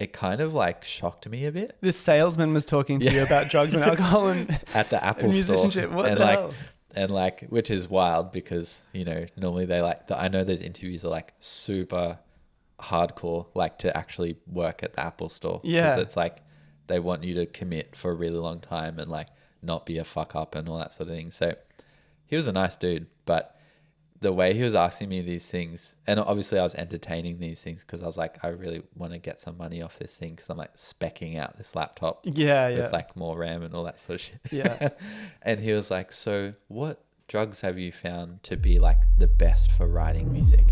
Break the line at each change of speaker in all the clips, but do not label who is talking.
it kind of like shocked me a bit.
This salesman was talking to you about drugs and alcohol and
at the Apple
and
store.
musicianship. What
and
the
like,
hell?
And like, which is wild because, you know, normally they like, I know those interviews are like super hardcore, like to actually work at the Apple store.
Yeah.
Because it's like, they want you to commit for a really long time and like not be a fuck up and all that sort of thing. So he was a nice dude, but the way he was asking me these things, and obviously I was entertaining these things because I was like, I really want to get some money off this thing because I'm like specking out this laptop with like more RAM and all that sort of shit.
Yeah.
And he was like, so what drugs have you found to be like the best for writing music?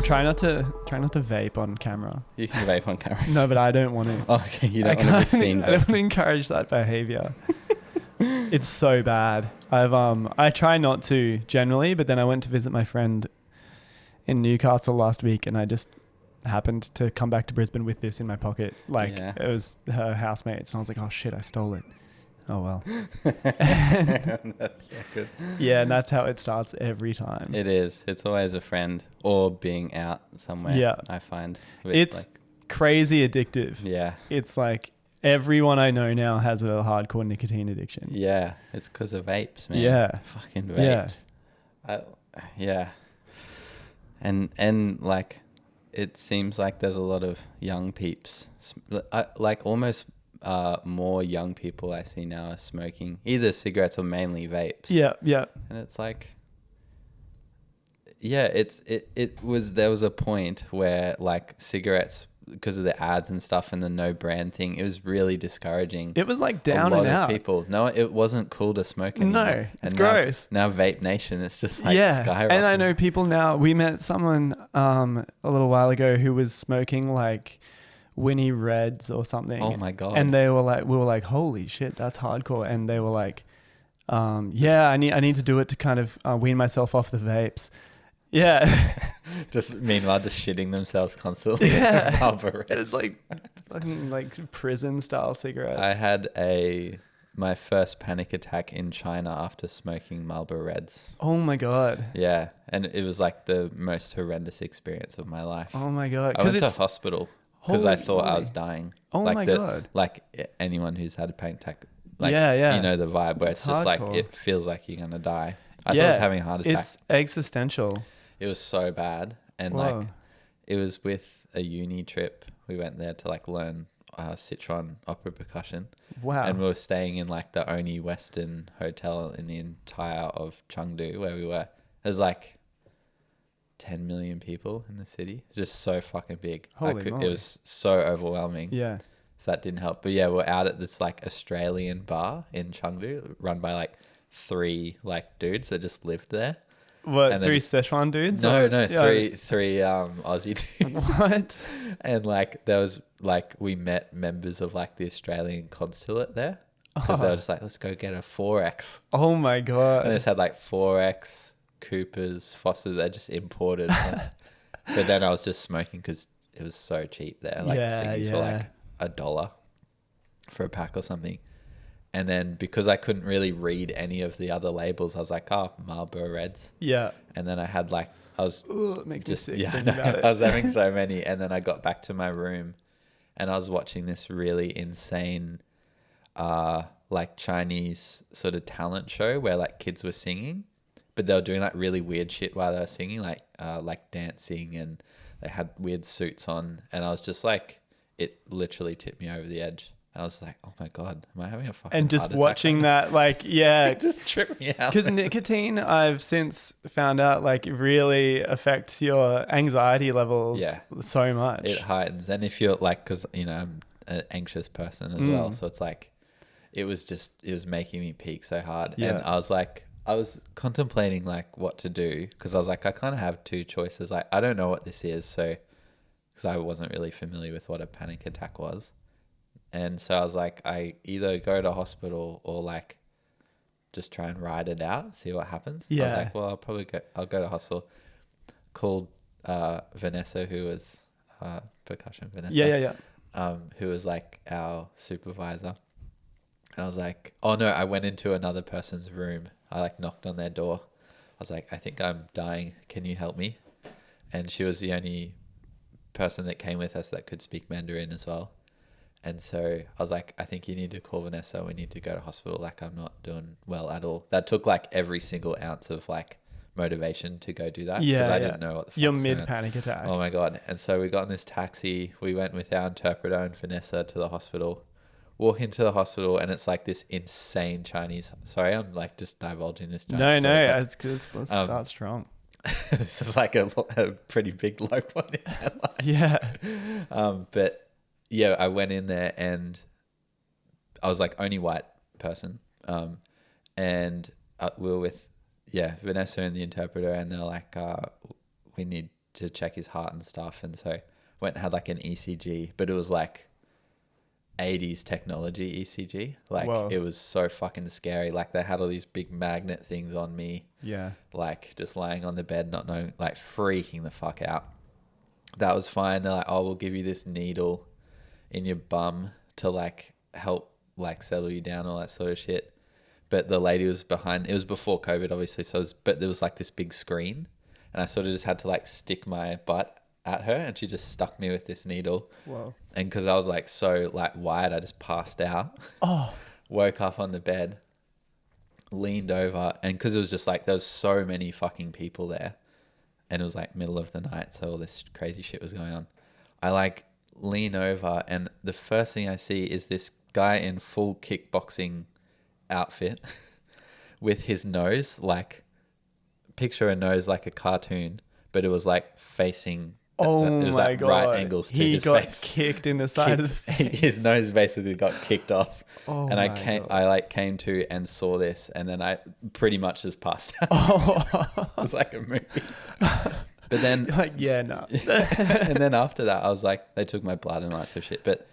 Try not to vape on camera.
You can vape on camera.
No, but I don't want to.
Oh, okay, you don't want to be seen.
I don't want to encourage that behavior. It's so bad. I try not to generally, but then I went to visit my friend in Newcastle last week, and I just happened to come back to Brisbane with this in my pocket. Like it was her housemates, and I was like, oh shit, I stole it. Oh well.
That's so good.
Yeah, and that's how it starts every time.
It is. It's always a friend or being out somewhere.
Yeah.
I find
it's crazy addictive.
Yeah.
It's like everyone I know now has a hardcore nicotine addiction.
Yeah. It's because of vapes, man.
Yeah.
Fucking vapes. Yeah. And like, it seems like there's a lot of young peeps, like almost more young people I see now are smoking either cigarettes or mainly vapes.
Yeah.
And it's like, there was a point where like cigarettes, because of the ads and stuff and the no brand thing, it was really discouraging.
It was like down and out.
A lot of people. No, it wasn't cool to smoke anymore.
No, it's gross.
Now Vape Nation, it's just like skyrocketing.
And I know people now, we met someone a little while ago who was smoking like Winnie Reds or something.
Oh my God.
And we were like, holy shit, that's hardcore. And they were like, I need to do it to kind of wean myself off the vapes. Yeah.
Meanwhile, just shitting themselves constantly.
Yeah. It's like fucking like prison style cigarettes.
I had my first panic attack in China after smoking Marlboro Reds.
Oh my God.
Yeah. And it was like the most horrendous experience of my life.
Oh my God.
I went to hospital because I thought I was dying.
Oh my God.
Like anyone who's had a panic attack, like,
yeah.
you know the vibe where it's just
hardcore.
like, it feels like you're going to die. I thought I was having a heart attack.
It's existential.
It was so bad. And like, it was with a uni trip. We went there to like learn Sichuan opera percussion.
Wow.
And we were staying in like the only Western hotel in the entire of Chengdu where we were. There's like 10 million people in the city. It's just so fucking big.
Holy moly.
It was so overwhelming.
Yeah.
So that didn't help. But yeah, we're out at this like Australian bar in Chengdu run by like 3 like dudes that just lived there.
What, 3 Sichuan dudes?
No, three Aussie dudes.
What?
And like there was like, we met members of like the Australian consulate there because they were just like, let's go get a 4X.
Oh my God.
And they just had like 4X, Coopers, Fosters. They just imported. But then I was just smoking because it was so cheap there. Like ciggies were like $1 for a pack or something. And then because I couldn't really read any of the other labels, I was like, oh, Marlboro Reds.
Yeah.
And then I had like, I was
it makes
just,
me sick thinking about it.
I was having so many. And then I got back to my room and I was watching this really insane, like Chinese sort of talent show where like kids were singing, but they were doing like really weird shit while they were singing, like dancing, and they had weird suits on. And I was just like, it literally tipped me over the edge. I was like, oh my God, am I having a fucking
And just
heart attack
watching
right
that, like, yeah.
It just tripped me out.
Because nicotine, I've since found out, like, really affects your anxiety levels so much.
It heightens. And if you're like, because, you know, I'm an anxious person as well. So it's like, it was making me peak so hard.
Yeah.
And I was like, I was contemplating like what to do because I was like, I kind of have 2 choices. Like, I don't know what this is. So, because I wasn't really familiar with what a panic attack was. And so I was like, I either go to hospital or like just try and ride it out, see what happens. I was like, well, I'll go to hospital. Called Vanessa, who was percussion Vanessa. Who was like our supervisor. And I was like, oh no, I went into another person's room. I like knocked on their door. I was like, I think I'm dying. Can you help me? And she was the only person that came with us that could speak Mandarin as well. And so I was like, I think you need to call Vanessa. We need to go to hospital. Like, I'm not doing well at all. That took like every single ounce of like motivation to go do that. Because I didn't know what the fuck
You're
was going on.
mid panic attack.
Oh my God. And so we got in this taxi. We went with our interpreter and Vanessa to the hospital. Walk into the hospital and it's like this insane Chinese. Sorry, I'm like just divulging this.
No, it's good. Let's start strong.
This is like a pretty big low point in my life.
Yeah.
But yeah, I went in there and I was like only white person. And we were with, Vanessa and the interpreter, and they're like, we need to check his heart and stuff. And so went and had like an ECG, but it was like 80s technology ECG. Like, whoa. It was so fucking scary. Like, they had all these big magnet things on me.
Yeah.
Like, just laying on the bed, not knowing, like, freaking the fuck out. That was fine. They're like, oh, we'll give you this needle in your bum to, like, help, like, settle you down, all that sort of shit. But the lady was behind. It was before COVID, obviously. But there was, like, this big screen. And I sort of just had to, like, stick my butt at her, and she just stuck me with this needle.
Whoa.
And because I was like so like wired, I just passed out.
Oh.
Woke up on the bed, leaned over, and because it was just like there was so many fucking people there, and it was like middle of the night, so all this crazy shit was going on. I like lean over, and the first thing I see is this guy in full kickboxing outfit with his nose, like picture a nose like a cartoon, but it was like facing.
Oh
it was
my
like
God.
Right angles to his face.
He got kicked in the side of the face.
His nose basically got kicked off.
Oh
and I came to and saw this, and then I pretty much just passed out. Oh. It was like a movie. But then
you're like, yeah, no.
And then after that, I was like, they took my blood and all that sort of shit. But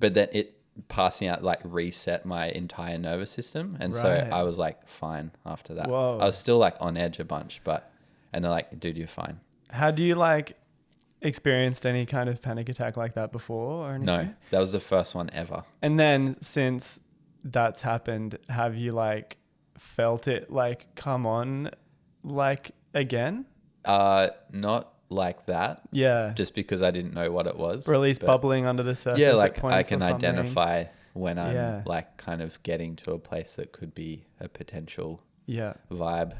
then it passing out like reset my entire nervous system, and so I was like fine after that.
Whoa.
I was still like on edge a bunch, and they're like, dude, you're fine.
How do you like experienced any kind of panic attack like that before or anything?
No, that was the first one ever.
And then since that's happened, have you like felt it like come on like again?
Not like that.
Yeah.
Just because I didn't know what it was.
Or at least bubbling under the surface.
Yeah, like I can identify when I'm like kind of getting to a place that could be a potential vibe.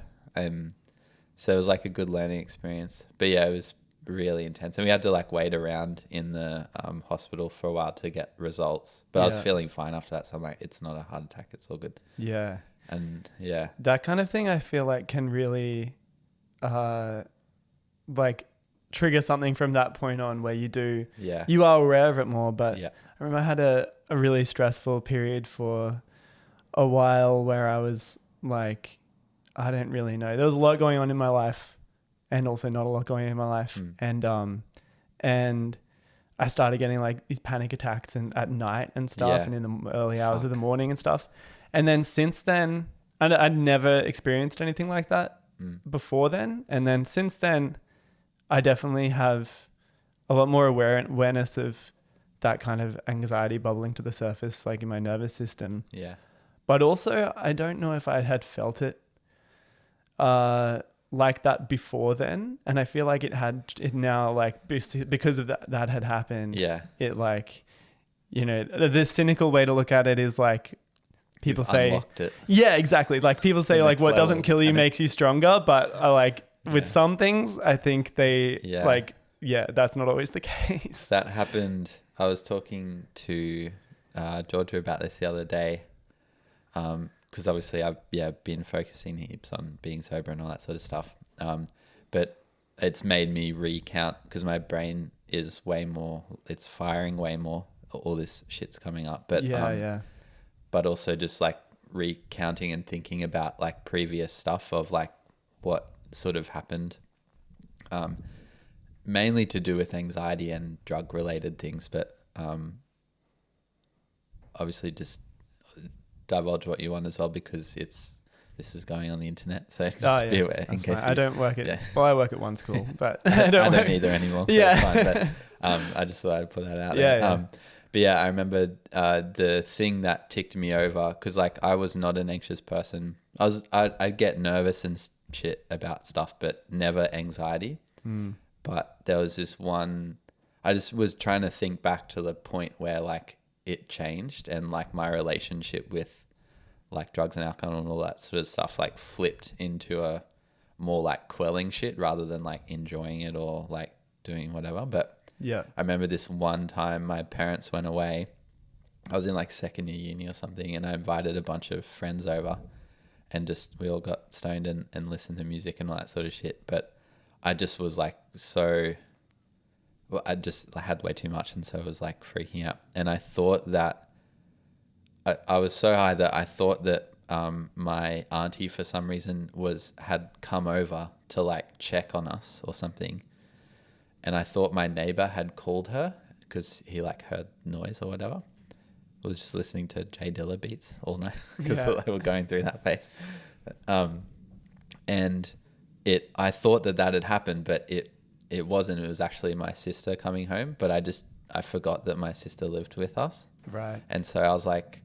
So it was like a good learning experience. But yeah, it was really intense, and we had to like wait around in the hospital for a while to get results, but I was feeling fine after that, so I'm like, it's not a heart attack, it's all good. And that kind of thing I feel like can really like trigger something from that point on, where you are aware of it more. But I remember I had a really stressful period for a while where I was like, I don't really know, there was a lot going on in my life, and also not a lot going on in my life. And I started getting like these panic attacks at night and stuff, and in the early hours of the morning and stuff. And then since then, I'd never experienced anything like that before then. And then since then, I definitely have a lot more awareness of that kind of anxiety bubbling to the surface, like in my nervous system. Yeah. But also, I don't know if I had felt it like that before then, and I feel like it now, like because of that had happened. It like, the cynical way to look at it is like people say unlocked it. Yeah, exactly. Like people say like what doesn't kill you makes you stronger, but with some things I think they that's not always the case. That happened. I was talking to Georgia about this the other day, because obviously I've been focusing heaps on being sober and all that sort of stuff. But it's made me recount, because my brain is it's firing way more. All this shit's coming up. But but also just like recounting and thinking about like previous stuff of like what sort of happened. Mainly to do with anxiety and drug related things, but obviously just divulge what you want as well, because this is going on the internet, so just be aware in case
I don't work at well, I work at one school, but
I don't either anymore, so it's fine. But I just thought I'd put that out there.
Yeah.
But yeah, I remember the thing that ticked me over, because like I was not an anxious person. I'd get nervous and shit about stuff, but never anxiety. But there was this one, I just was trying to think back to the point where like it changed, and like my relationship with like drugs and alcohol and all that sort of stuff like flipped into a more like quelling shit rather than like enjoying it or like doing whatever. But
yeah,
I remember this one time my parents went away. I was in like second year uni or something, and I invited a bunch of friends over, and just we all got stoned and listened to music and all that sort of shit. But I just was like I had way too much, and so I was like freaking out. And I thought that I was so high that I thought that my auntie for some reason had come over to like check on us or something. And I thought my neighbor had called her because he like heard noise or whatever. I was just listening to Jay Dilla beats all night because they were going through that phase. And I thought that had happened, but it wasn't. It was actually my sister coming home, but I forgot that my sister lived with us.
Right.
And so I was like,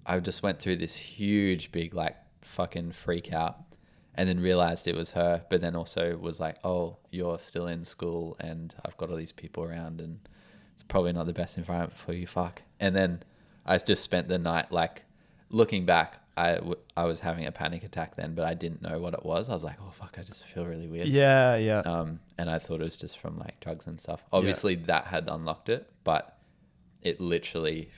I just went through this huge, big, like fucking freak out, and then realized it was her, but then also was like, oh, you're still in school and I've got all these people around and it's probably not the best environment for you. Fuck. And then I just spent the night, like looking back, I was having a panic attack then, but I didn't know what it was. I was like, oh fuck, I just feel really weird.
Yeah. Yeah.
And I thought it was just from like drugs and stuff. Obviously that had unlocked it, but it literally,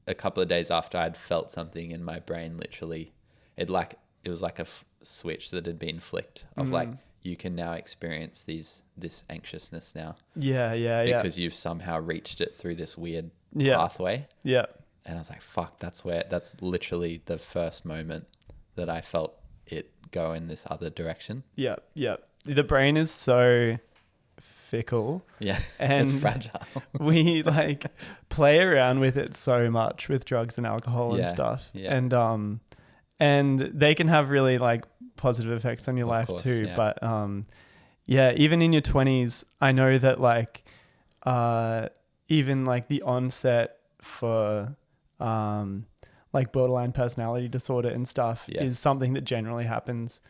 a couple of days after I'd felt something in my brain, literally it was like a switch that had been flicked of like, you can now experience this anxiousness now.
Yeah.
Because you've somehow reached it through this weird pathway.
Yeah.
And I was like, fuck, that's literally the first moment that I felt it go in this other direction.
Yeah. Yeah. The brain is so fickle.
Yeah.
And
it's fragile.
We like play around with it so much with drugs and alcohol and stuff.
Yeah.
And they can have really like positive effects on your life too. Yeah. But even in your 20s, I know that like even like the onset for like borderline personality disorder and stuff is something that generally happens,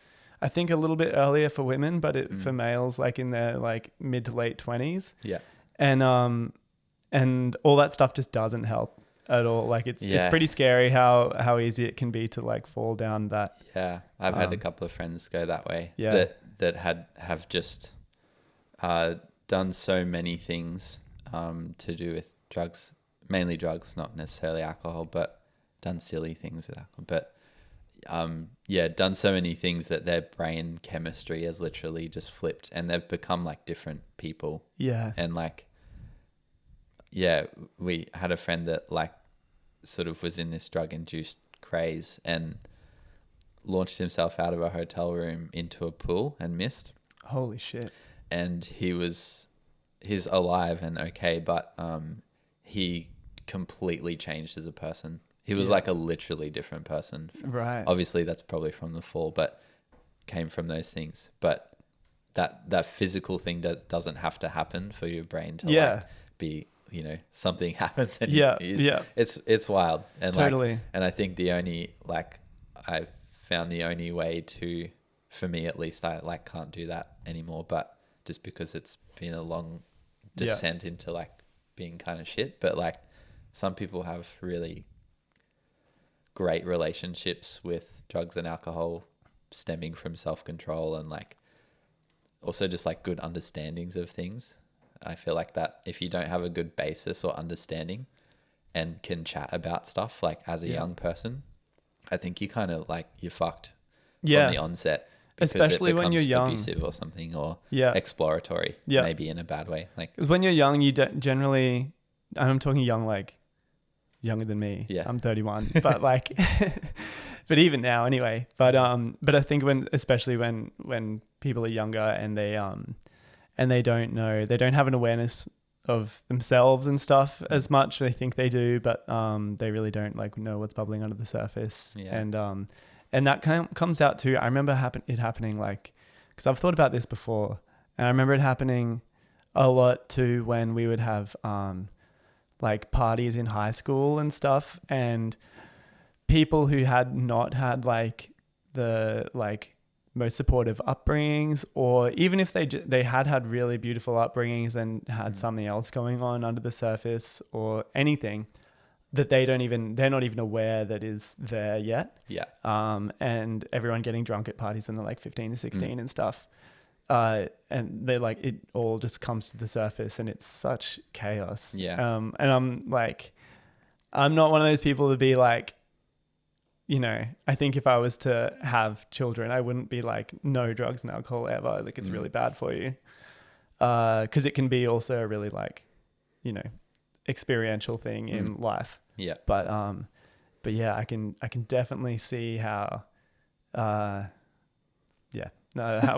I think, a little bit earlier for women, but for males like in their like mid to late 20s.
Yeah.
And all that stuff just doesn't help at all. Like it's pretty scary how easy it can be to like fall down that.
Yeah. I've had a couple of friends go that way.
Yeah.
That have just done so many things to do with drugs, mainly drugs, not necessarily alcohol, but done silly things with alcohol. But done so many things that their brain chemistry has literally just flipped, and they've become like different people.
Yeah.
And like, we had a friend that like sort of was in this drug induced craze and launched himself out of a hotel room into a pool and missed.
Holy shit.
And he's alive and okay, but he completely changed as a person. He was like a literally different person.
Right.
Obviously that's probably from the fall, but came from those things. But that physical thing doesn't have to happen for your brain to like be, something happens. And it's wild. And
totally.
Like, and I think I've found the only way to, for me at least, I like can't do that anymore, but just because it's been a long descent into like being kind of shit. But like some people have really great relationships with drugs and alcohol stemming from self-control and like also just like good understandings of things. I feel like that if you don't have a good basis or understanding and can chat about stuff like as a young person, I think you kind of like you're fucked from the onset,
especially when you're young,
abusive or something, or exploratory, maybe in a bad way. Like
when you're young, you generally, and I'm talking young, like younger than me. Yeah, I'm 31, but like, but even now, anyway. But I think especially when people are younger and they don't know, they don't have an awareness of themselves and stuff as much. They think they do, but they really don't like know what's bubbling under the surface.
Yeah.
And that comes out too. I remember it happening like, because I've thought about this before, and I remember it happening a lot too when we would have like parties in high school and stuff, and people who had not had like the like most supportive upbringings, or even if they had really beautiful upbringings and had something else going on under the surface or anything that they're not even aware that is there yet.
Yeah.
And everyone getting drunk at parties when they're like 15 to 16 and stuff. And they're like, it all just comes to the surface and it's such chaos.
Yeah.
And I'm like, I'm not one of those people to be like, you know, I think if I was to have children, I wouldn't be like, no drugs and alcohol ever. Like it's really bad for you. 'Cause it can be also a really like, you know, experiential thing in life.
Yeah.
But yeah, I can definitely see how, how,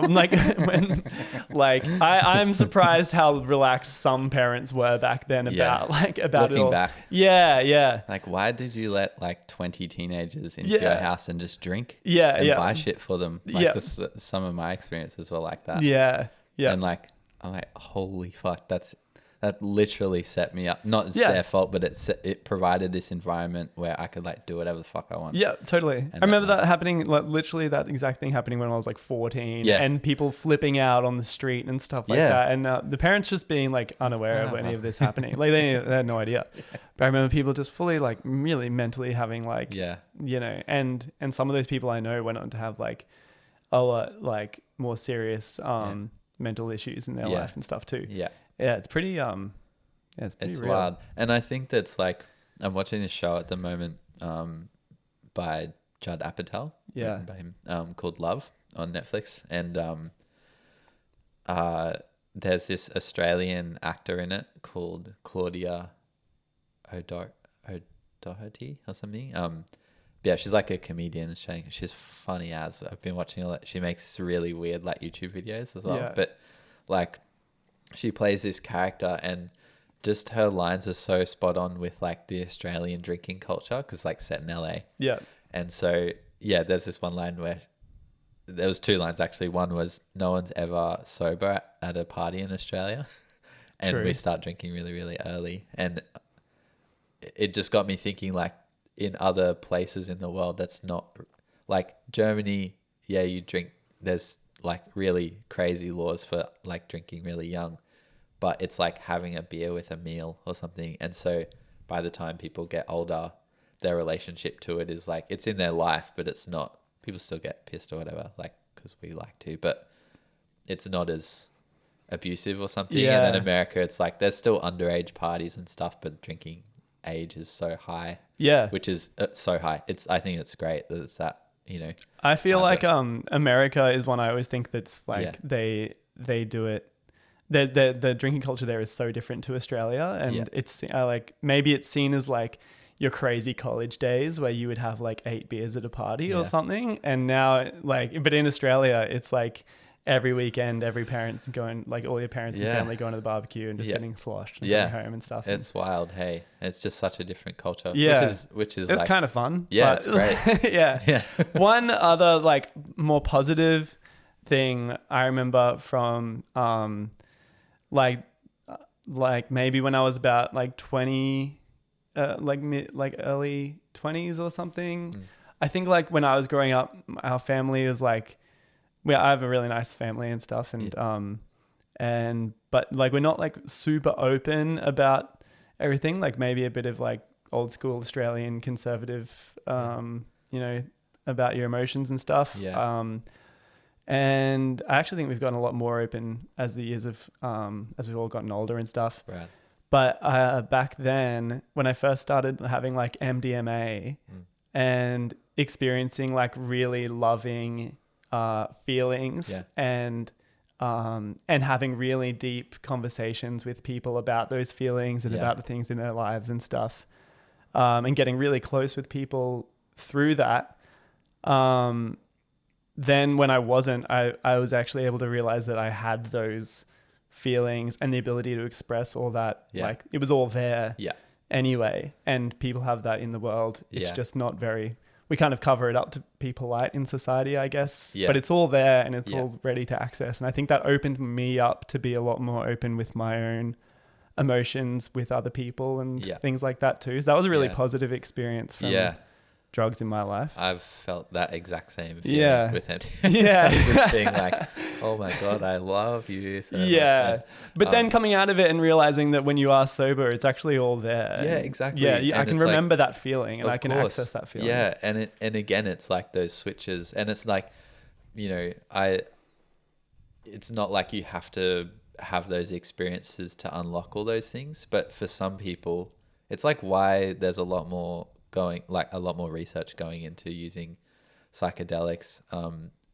like when, like I'm surprised how relaxed some parents were back then about about
looking
it all.
back.
Yeah.
Like, why did you let like 20 teenagers into your house and just drink? And buy shit for them? Like some of my experiences were like that.
Yeah.
And like, I'm like, holy fuck, that literally set me up. Not it's their fault, but it provided this environment where I could like do whatever the fuck I want.
Yeah, totally. I remember that happening, like literally that exact thing happening when I was like 14 and people flipping out on the street and stuff like that. And the parents just being like unaware of any of this happening. Like they had no idea. But I remember people just fully like really mentally having like, you know, and some of those people I know went on to have like a lot like more serious mental issues in their life and stuff too. Yeah, it's pretty it's real.
Wild. And I think that's like, I'm watching this show at the moment by Judd Apatow, written by him, called Love on Netflix. And there's this Australian actor in it called Claudia O'Doherty or something. Yeah, she's like a comedian. She's funny as. I've been watching a lot. She makes really weird like YouTube videos as well.
Yeah.
But like, she plays this character and just her lines are so spot on with like the Australian drinking culture because like set in LA.
Yeah.
And so, there's this one line where there was two lines actually. One was, no one's ever sober at a party in Australia. And
True.
we start drinking really, really early. And it just got me thinking like in other places in the world, that's not like Germany. Yeah, you drink. There's like really crazy laws for like drinking really young, but it's like having a beer with a meal or something. And so by the time people get older, their relationship to it is like, it's in their life, but it's not, people still get pissed or whatever, like, cause we like to, but it's not as abusive or something.
Yeah.
And then America, it's like, there's still underage parties and stuff, but drinking age is so high.
Yeah.
Which is so high. I think it's great that it's that, you know.
I feel like America is one I always think that's like they do it. The drinking culture there is so different to Australia, and it's like maybe it's seen as like your crazy college days where you would have like 8 beers at a party or something, and now like, but in Australia it's like every weekend every parent's going, like all your parents and family going to the barbecue and just getting sloshed and going home and stuff.
It's wild. Hey, it's just such a different culture.
Yeah,
which is
it's
like,
kind of fun.
Yeah,
but,
it's great.
yeah. One other like more positive thing I remember from like maybe when I was about like 20, like early 20s or something. I think like when I was growing up, our family was like, I have a really nice family and stuff, and but like we're not like super open about everything. Like maybe a bit of like old school Australian conservative, you know, about your emotions and stuff. And I actually think we've gotten a lot more open as the years of as we've all gotten older and stuff.
Right.
But back then, when I first started having like MDMA and experiencing like really loving feelings and having really deep conversations with people about those feelings and about the things in their lives and stuff, and getting really close with people through that. Then when I wasn't, I was actually able to realize that I had those feelings and the ability to express all that.
Yeah.
Like it was all there
Yeah.
anyway. And people have that in the world. It's
Yeah.
just not very, we kind of cover it up to people light in society, I guess.
Yeah.
But it's all there and it's
Yeah.
all ready to access. And I think that opened me up to be a lot more open with my own emotions with other people and
Yeah.
things like that too. So that was a really
Yeah.
positive experience from
Yeah.
drugs in my life.
I've felt that exact same feeling
Yeah.
with it.
Yeah.
Just being like, oh my God, I love you so much.
Yeah.
And,
But then coming out of it and realizing that when you are sober, it's actually all there.
Yeah, exactly.
Yeah,
And
I can
it's like-
remember that feeling and
Of
I can
course.
access that feeling.
Yeah, and again, it's like those switches, and it's like, you know, it's not like you have to have those experiences to unlock all those things, but for some people, it's like why there's a lot more research going into using psychedelics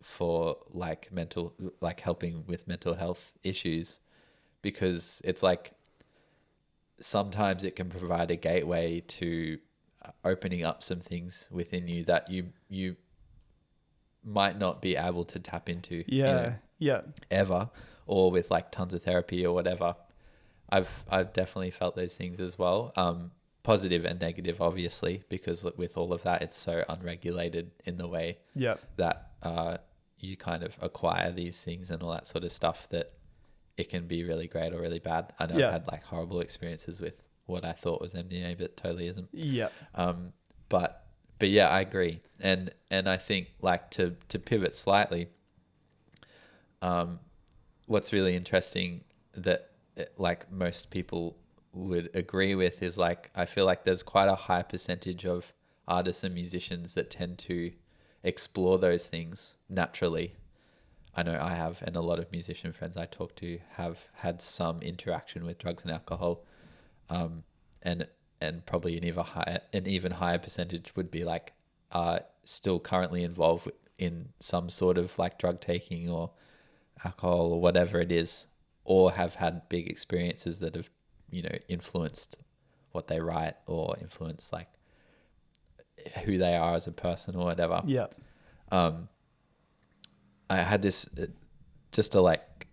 for like helping with mental health issues, because it's like sometimes it can provide a gateway to opening up some things within you that you might not be able to tap into ever, or with like tons of therapy or whatever. I've definitely felt those things as well, positive and negative obviously, because with all of that it's so unregulated in the way that you kind of acquire these things and all that sort of stuff, that it can be really great or really bad. I know I've had like horrible experiences with what I thought was MDMA, but totally isn't. But yeah, I agree. And I think like to pivot slightly, what's really interesting that like most people would agree with is like, I feel like there's quite a high percentage of artists and musicians that tend to explore those things naturally. I know I have, and a lot of musician friends I talk to have had some interaction with drugs and alcohol, and probably an even higher percentage would be like still currently involved in some sort of like drug taking or alcohol or whatever it is, or have had big experiences that have, you know, influenced what they write or influenced like who they are as a person or whatever. I had this just to like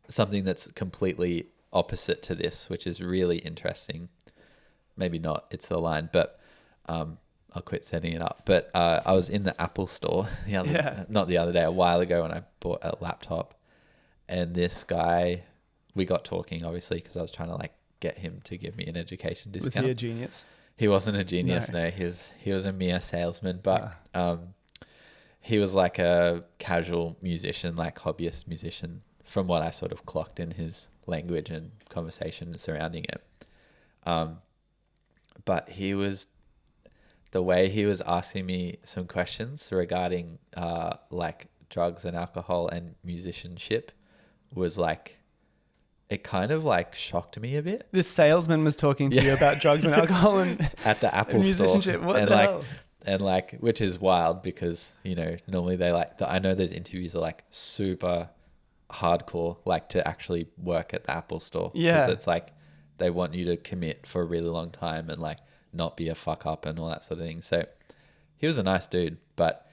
something that's completely opposite to this, which is really interesting. Maybe not, it's aligned, but I'll quit setting it up. But I was in the Apple store not the other day, a while ago, when I bought a laptop, and this guy, we got talking obviously because I was trying to like get him to give me an education discount.
Was he a genius?
He wasn't a genius. No, he was a mere salesman, but he was like a casual musician, like hobbyist musician, from what I sort of clocked in his language and conversation surrounding it. But the way he was asking me some questions regarding like drugs and alcohol and musicianship was like, it kind of like shocked me a bit.
This salesman was talking to you about drugs and alcohol and
at the Apple
musicianship.
store.
What
and
the
like,
hell?
And like, which is wild because, you know, normally they like, I know those interviews are like super hardcore, like to actually work at the Apple store.
Yeah.
Because it's like, they want you to commit for a really long time and like not be a fuck up and all that sort of thing. So he was a nice dude, but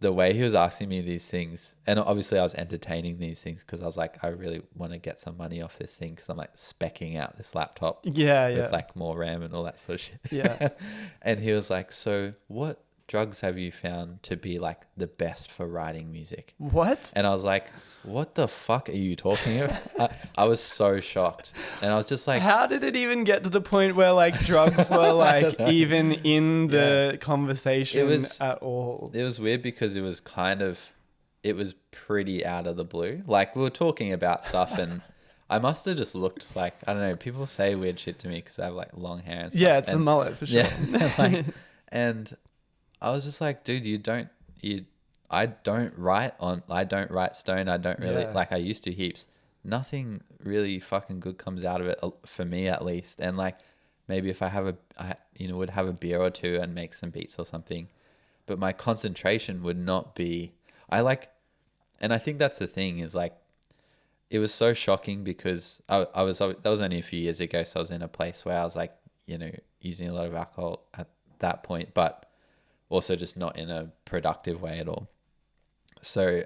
the way he was asking me these things, and obviously I was entertaining these things because I was like, I really want to get some money off this thing because I'm like specking out this laptop with like more RAM and all that sort of shit.
Yeah.
And he was like, so what drugs have you found to be like the best for writing music?
What?
And I was like, what the fuck are you talking about? I was so shocked. And I was just like,
how did it even get to the point where like drugs were like even in the conversation at all?
It was weird because it was pretty out of the blue. Like we were talking about stuff and I must have just looked like, I don't know, people say weird shit to me because I have like long hair and stuff.
Yeah, it's a mullet for sure.
Yeah. And I was just like, dude, I don't write stone. I don't really, like I used to heaps. Nothing really fucking good comes out of it for me at least. And like, maybe if I would have a beer or two and make some beats or something, but my concentration would not be, and I think that's the thing is like, it was so shocking because that was only a few years ago. So I was in a place where I was like, you know, using a lot of alcohol at that point, but also just not in a productive way at all. So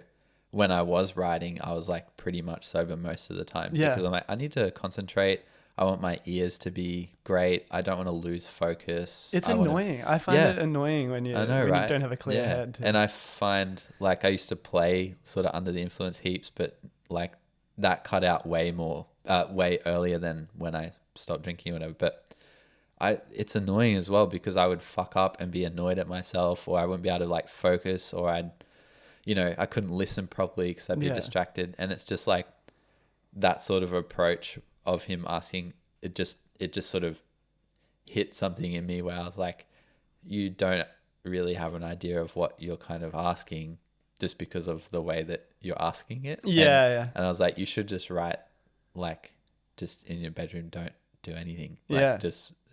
when I was writing, I was like pretty much sober most of the time.
Yeah.
Because I'm like, I need to concentrate. I want my ears to be great. I don't want to lose focus.
It's
I
annoying. I find it annoying when you
right?
you don't have a clear head.
And I find like I used to play sort of under the influence heaps, but like that cut out way earlier than when I stopped drinking or whatever. But it's annoying as well because I would fuck up and be annoyed at myself, or I wouldn't be able to like focus, or I couldn't listen properly because I'd be distracted. And it's just like that sort of approach of him asking, it just sort of hit something in me where I was like, you don't really have an idea of what you're kind of asking just because of the way that you're asking it. And I was like, you should just write like just in your bedroom, don't do anything. Like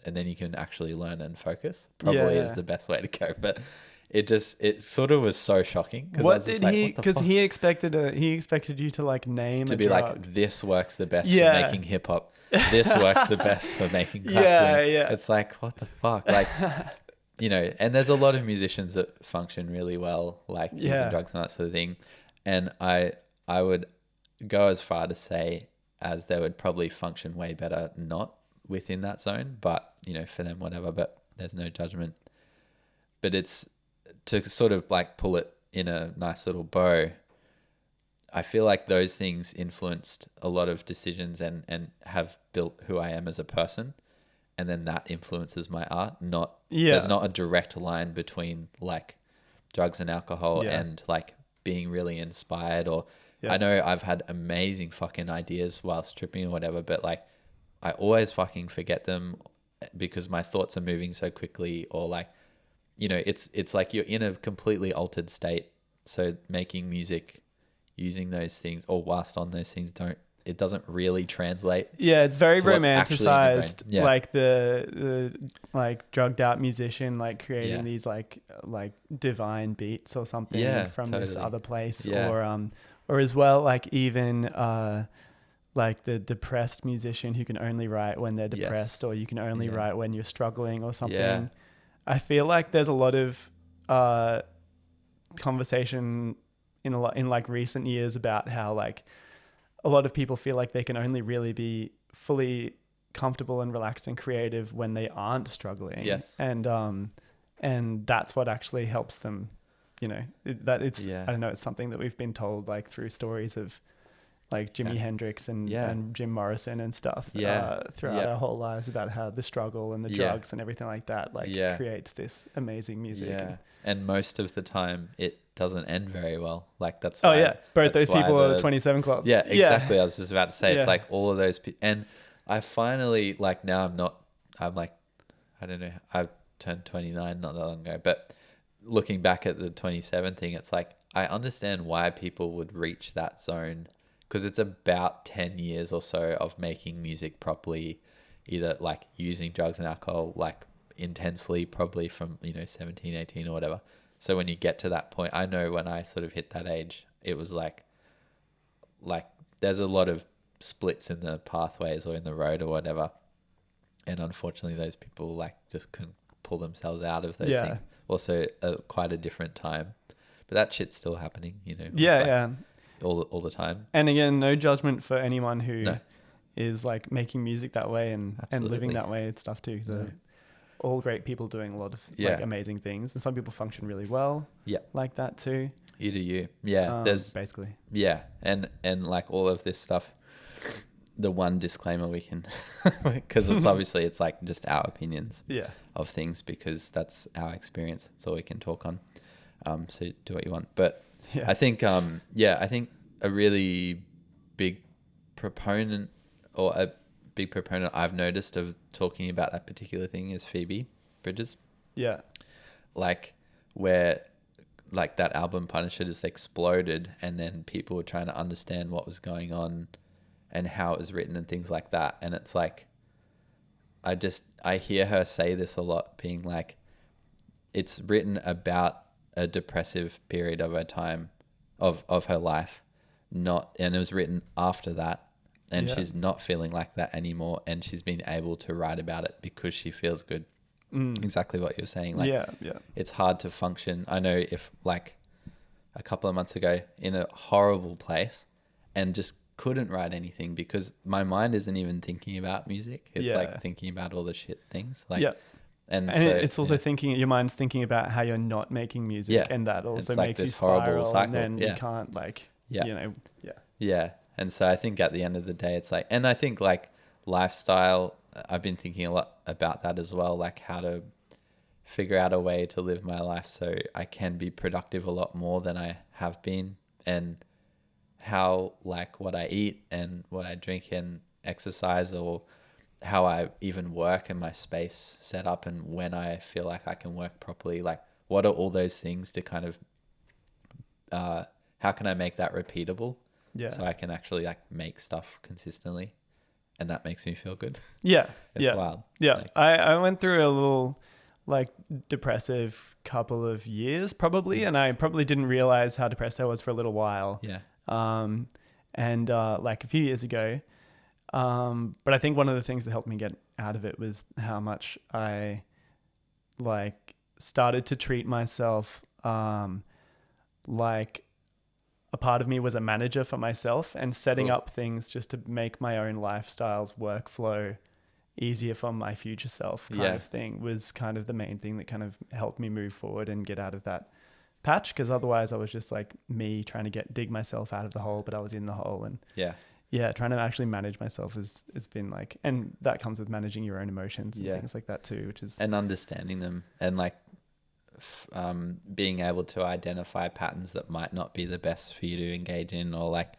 and then you can actually learn and focus. Probably is the best way to go. But it sort of was so shocking.
What did he? Because he expected you to like name
to be
drug.
like, this works the best for making hip hop. This works the best for making classical. It's like, what the fuck, like, and there's a lot of musicians that function really well, like using drugs and that sort of thing. And I would go as far to say as they would probably function way better not within that zone, but for them, whatever. But there's no judgment. But it's to sort of like pull it in a nice little bow. I feel like those things influenced a lot of decisions and have built who I am as a person. And then that influences my art. There's not a direct line between like drugs and alcohol and like being really inspired, or I know I've had amazing fucking ideas whilst tripping or whatever, but like I always fucking forget them because my thoughts are moving so quickly, or like, it's like you're in a completely altered state. So making music using those things or whilst on those things it doesn't really translate.
Yeah, it's very romanticized. Like the like drugged out musician like creating these like divine beats or something from this other place, or as well like even like the depressed musician who can only write when they're depressed, or you can only write when you're struggling or something. Yeah. I feel like there's a lot of conversation in like recent years about how like a lot of people feel like they can only really be fully comfortable and relaxed and creative when they aren't struggling. Yes. And that's what actually helps them, I don't know, it's something that we've been told like through stories of like Jimi Hendrix and Jim Morrison and stuff throughout our whole lives about how the struggle and the drugs and everything like that creates this amazing music.
Yeah. And most of the time it doesn't end very well. Like that's why,
both those people are the 27 Club.
Yeah, exactly. I was just about to say it's like all of those and I finally like now I'm like I don't know, I turned 29 not that long ago, but looking back at the 27 thing, it's like I understand why people would reach that zone, because it's about 10 years or so of making music properly, either like using drugs and alcohol like intensely, probably from 17, 18 or whatever. So when you get to that point, I know when I sort of hit that age, it was like there's a lot of splits in the pathways or in the road or whatever, and unfortunately those people like just couldn't pull themselves out of those things. Also quite a different time, but that shit's still happening, all the time.
And again, no judgment for anyone who is like making music that way and living that way and stuff too. So all great people doing a lot of like amazing things, and some people function really well like that too.
You do you. There's
basically
and like all of this stuff, the one disclaimer we can because it's obviously it's like just our opinions of things, because that's our experience. It's all we can talk on. So do what you want. But I think I think a really big proponent I've noticed of talking about that particular thing is Phoebe Bridgers. Yeah. Like where like that album Punisher just exploded, and then people were trying to understand what was going on and how it was written and things like that. And it's like, I hear her say this a lot, being like, it's written about a depressive period of her time, of her life, and it was written after that. And she's not feeling like that anymore. And she's been able to write about it because she feels good. Exactly what you're saying. Like, it's hard to function. I know if like, a couple of months ago in a horrible place and just couldn't write anything because my mind isn't even thinking about music. It's like thinking about all the shit things. Like, and so,
it's also thinking, your mind's thinking about how you're not making music, and that also
like
makes you
this horrible
spiral,
cycle.
and then you can't like, you know,
Yeah. And so I think at the end of the day, it's like, and I think like lifestyle, I've been thinking a lot about that as well, like how to figure out a way to live my life so I can be productive a lot more than I have been, and how like what I eat and what I drink and exercise, or how I even work and my space set up, and when I feel like I can work properly, like what are all those things to kind of, how can I make that repeatable? So I can actually like make stuff consistently, and that makes me feel good. It's wild. Like,
I went through a little like depressive couple of years probably, and I probably didn't realize how depressed I was for a little while. And like a few years ago, but I think one of the things that helped me get out of it was how much I like started to treat myself like a part of me was a manager for myself, and setting up things just to make my own lifestyles workflow easier for my future self kind of thing was kind of the main thing that kind of helped me move forward and get out of that patch, because otherwise I was just like me trying to dig myself out of the hole, but I was in the hole. And trying to actually manage myself has been like, and that comes with managing your own emotions and things like that too, which is,
and understanding them, and like being able to identify patterns that might not be the best for you to engage in, or like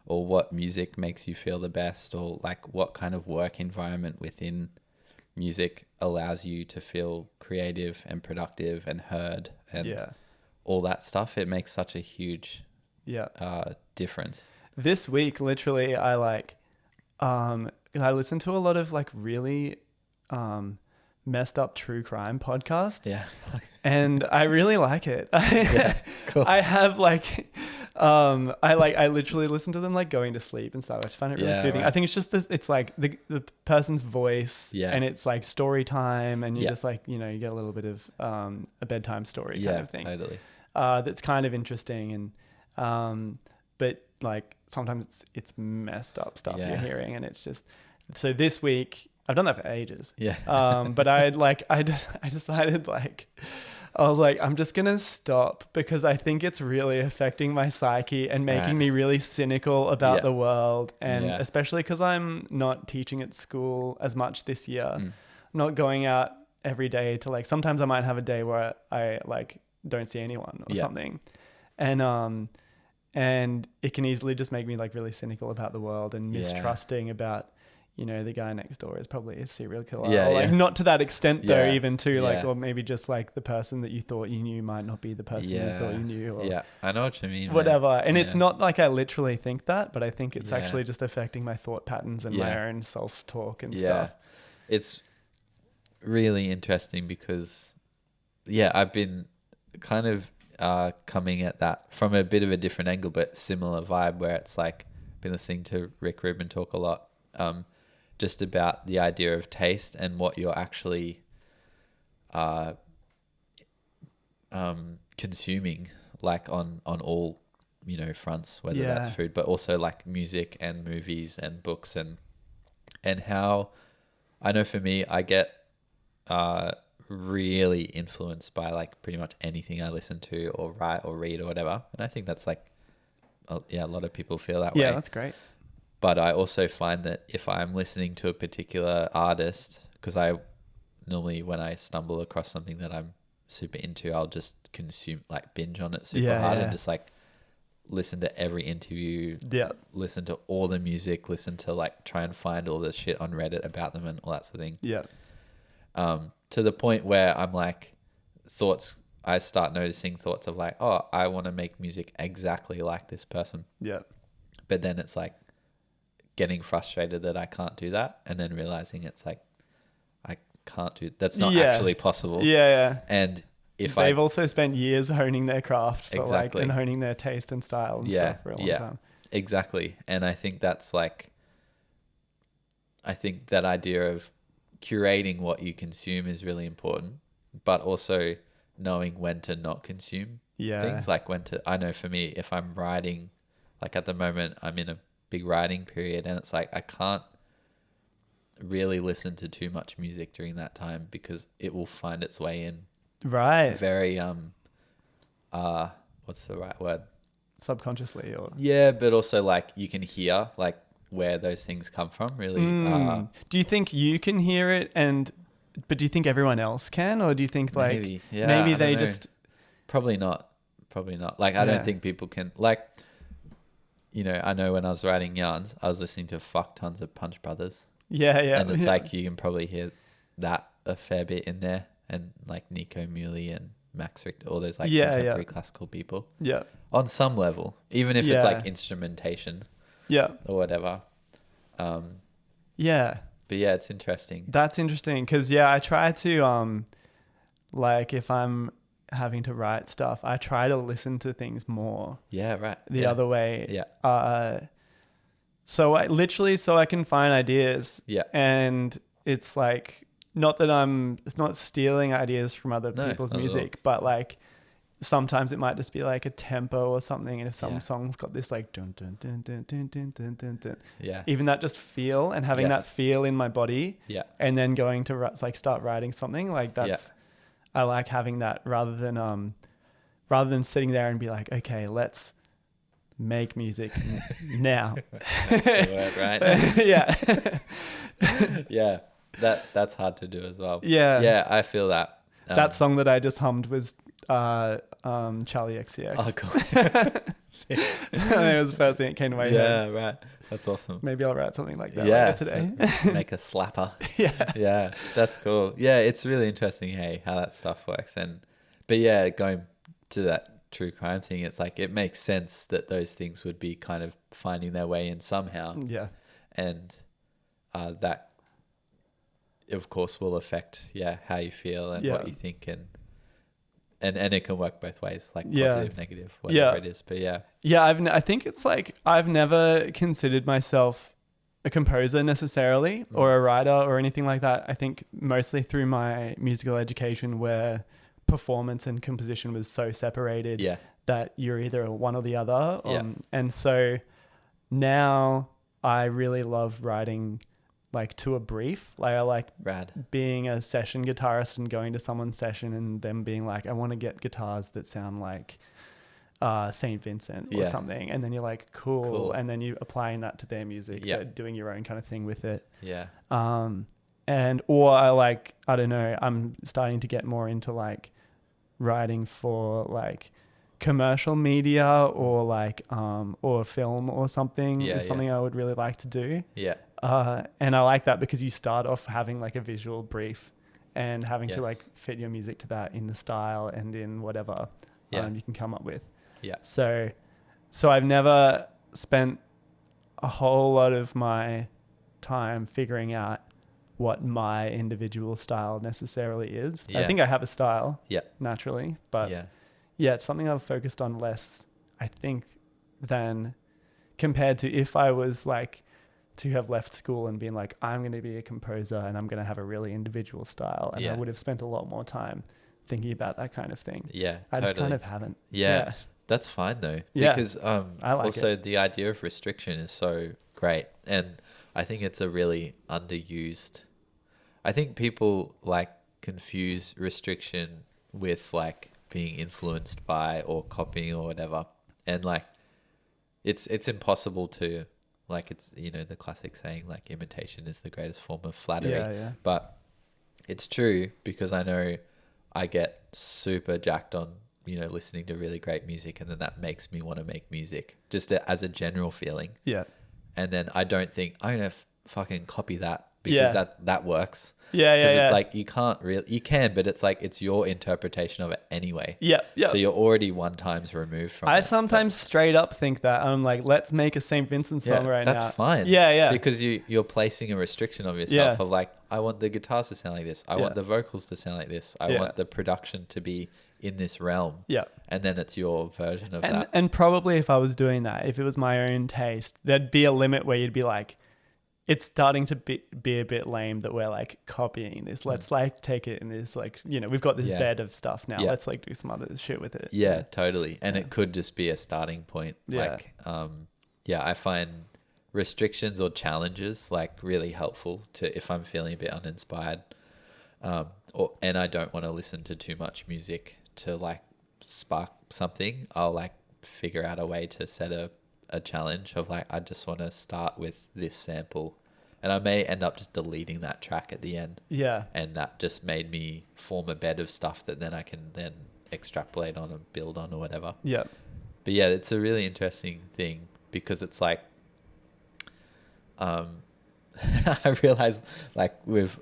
or what music makes you feel the best, or like what kind of work environment within music allows you to feel creative and productive and heard, and all that stuff. It makes such a huge difference.
This week literally I listened to a lot of like really messed up true crime podcast, and I really like it.
Cool.
I have like I literally listen to them like going to sleep and stuff. I just find it really soothing. I think it's just this, it's like the person's voice, and it's like story time, and you just like, you know, you get a little bit of a bedtime story kind of thing.
Totally.
That's kind of interesting, and but like sometimes it's messed up stuff you're hearing, and it's just, so this week I've done that for ages. But I decided like, I was like, I'm just going to stop, because I think it's really affecting my psyche and making me really cynical about the world. And especially because I'm not teaching at school as much this year, I'm not going out every day to like, sometimes I might have a day where I like don't see anyone or something. And it can easily just make me like really cynical about the world and mistrusting about, you know, the guy next door is probably a serial killer. Not to that extent though, even to like, or maybe just like the person that you thought you knew might not be the person you thought you knew. Or
I know what you mean.
Whatever. Man. And it's not like I literally think that, but I think it's actually just affecting my thought patterns and my own self-talk and stuff.
It's really interesting because, I've been kind of coming at that from a bit of a different angle, but similar vibe, where it's like, been listening to Rick Rubin talk a lot. Just about the idea of taste and what you're actually consuming, like on all, you know, fronts, whether that's food, but also like music and movies and books, and how I know for me, I get really influenced by like pretty much anything I listen to or write or read or whatever. And I think that's like, a lot of people feel that way.
Yeah, that's great.
But I also find that if I'm listening to a particular artist, because I normally, when I stumble across something that I'm super into, I'll just consume, like binge on it super hard and just like listen to every interview, listen to all the music, listen to like try and find all the shit on Reddit about them and all that sort of thing. To the point where I'm like, I start noticing thoughts of like, oh, I want to make music exactly like this person. But then it's like, getting frustrated that I can't do that, and then realizing it's like I can't do that's not actually possible. And if
they've also spent years honing their craft for like, and honing their taste and style and stuff for a long time.
Exactly. And I think that's like, I think that idea of curating what you consume is really important, but also knowing when to not consume things, like I know for me, if I'm writing, like at the moment I'm in a big writing period, and it's like I can't really listen to too much music during that time because it will find its way in very what's the right word,
subconsciously, or
but also like you can hear like where those things come from really.
Do you think you can hear it, but do you think everyone else can, or do you think like maybe they just
probably not like I don't think people can, like, you know, I know when I was writing yarns I was listening to fuck tons of Punch Brothers, and it's like you can probably hear that a fair bit in there, and like Nico Muhly and Max Richter, all those like contemporary classical people, on some level, even if it's like instrumentation or whatever. But yeah, it's interesting.
That's interesting because I try to like if I'm having to write stuff, I try to listen to things more. The other way. So I can find ideas. And it's like not that it's not stealing ideas from other people's music, but like sometimes it might just be like a tempo or something, and if some song's got this like dun dun dun dun dun dun dun dun dun, even that just feel and having that feel in my body, and then going to like start writing something like that's I like having that rather than sitting there and be like, okay, let's make music now.
That's the word, right? That's hard to do as well. I feel that.
That song that I just hummed was Charlie XCX.
Oh, cool.
It was the first thing that came to my head.
Right. That's awesome.
Maybe I'll write something like that later today.
Make a slapper. That's cool. It's really interesting, hey, how that stuff works. But going to that true crime thing, it's like it makes sense that those things would be kind of finding their way in somehow. And that of course will affect how you feel and what you think, and it can work both ways, like positive, negative, whatever it is. But
I think it's like I've never considered myself a composer necessarily, or a writer or anything like that. I think mostly through my musical education, where performance and composition was so separated that you're either one or the other. And so now I really love writing like to a brief. Like I like being a session guitarist and going to someone's session and them being like, I want to get guitars that sound like St. Vincent or something. And then you're like, cool. And then you're applying that to their music, but doing your own kind of thing with it. Or I don't know, I'm starting to get more into like writing for like commercial media or like or film or something is something I would really like to do. And I like that because you start off having like a visual brief and having to like fit your music to that in the style and in whatever you can come up with. So I've never spent a whole lot of my time figuring out what my individual style necessarily is. I think I have a style naturally, but it's something I've focused on less, I think, than compared to if I was like to have left school and been like, I'm going to be a composer and I'm going to have a really individual style. And I would have spent a lot more time thinking about that kind of thing. I just kind of haven't.
That's fine though. Because
I like
also the idea of restriction is so great. And I think it's a really underused. I think people like confuse restriction with like being influenced by or copying or whatever. And like it's impossible to, like, it's, you know, the classic saying like imitation is the greatest form of flattery. But it's true, because I know I get super jacked on, you know, listening to really great music, and then that makes me want to make music just as a general feeling. And then I don't think I'm gonna fucking copy that because that works. It's like you can, but it's like it's your interpretation of it anyway. So you're already one times removed from it.
I sometimes straight up think that. I'm like, let's make a St. Vincent song now.
That's fine. Because you're placing a restriction of yourself of like, I want the guitars to sound like this. I want the vocals to sound like this. I want the production to be in this realm. And then it's your version of that. And
probably if I was doing that, if it was my own taste, there'd be a limit where you'd be like, it's starting to be a bit lame that we're like copying this. Let's like take it in this like, you know, we've got this bed of stuff now. Let's like do some other shit with it.
Yeah, totally. And it could just be a starting point.
Yeah.
Like, I find restrictions or challenges like really helpful to if I'm feeling a bit uninspired. And I don't want to listen to too much music to like spark something. I'll like figure out a way to set a challenge of like, I just want to start with this sample, and I may end up just deleting that track at the end.
Yeah.
And that just made me form a bed of stuff that then I can then extrapolate on and build on or whatever.
Yeah.
But yeah, it's a really interesting thing because it's like, I realize like we've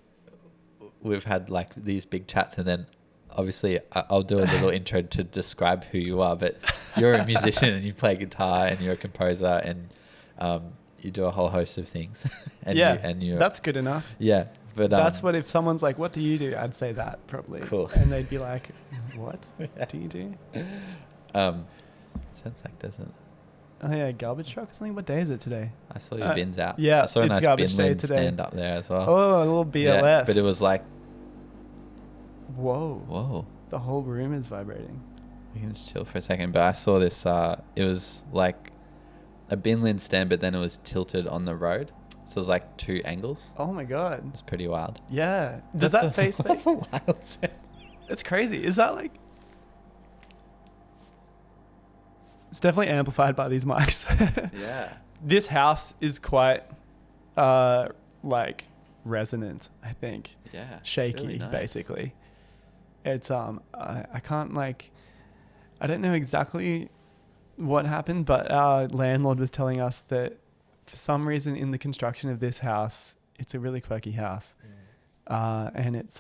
had like these big chats, and then obviously I'll do a little intro to describe who you are, but you're a musician and you play guitar and you're a composer and you do a whole host of things. And you're,
that's good enough.
Yeah. But
that's what if someone's like, what do you do? I'd say that probably.
Cool.
And they'd be like, what do you do?
Sounds like doesn't.
Oh yeah, garbage truck or something. What day is it today?
I saw your bins out.
Yeah,
I saw a
it's
nice
garbage
bin
day
lid
today.
stand up there as well.
Oh, a little BLS.
Yeah, but it was like,
whoa. The whole room is vibrating.
We can just chill for a second. But I saw this. It was like a bin lid stand, but then it was tilted on the road, so it was like two angles.
Oh my god.
It's pretty wild.
Yeah. Does that face me?
That's a wild sound.
It's crazy. Is that like? It's definitely amplified by these mics.
Yeah.
This house is quite, like resonant. I think.
Yeah.
Shaky,
really nice.
basically. It's I can't like, I don't know exactly what happened, but our landlord was telling us that for some reason in the construction of this house, it's a really quirky house, and it's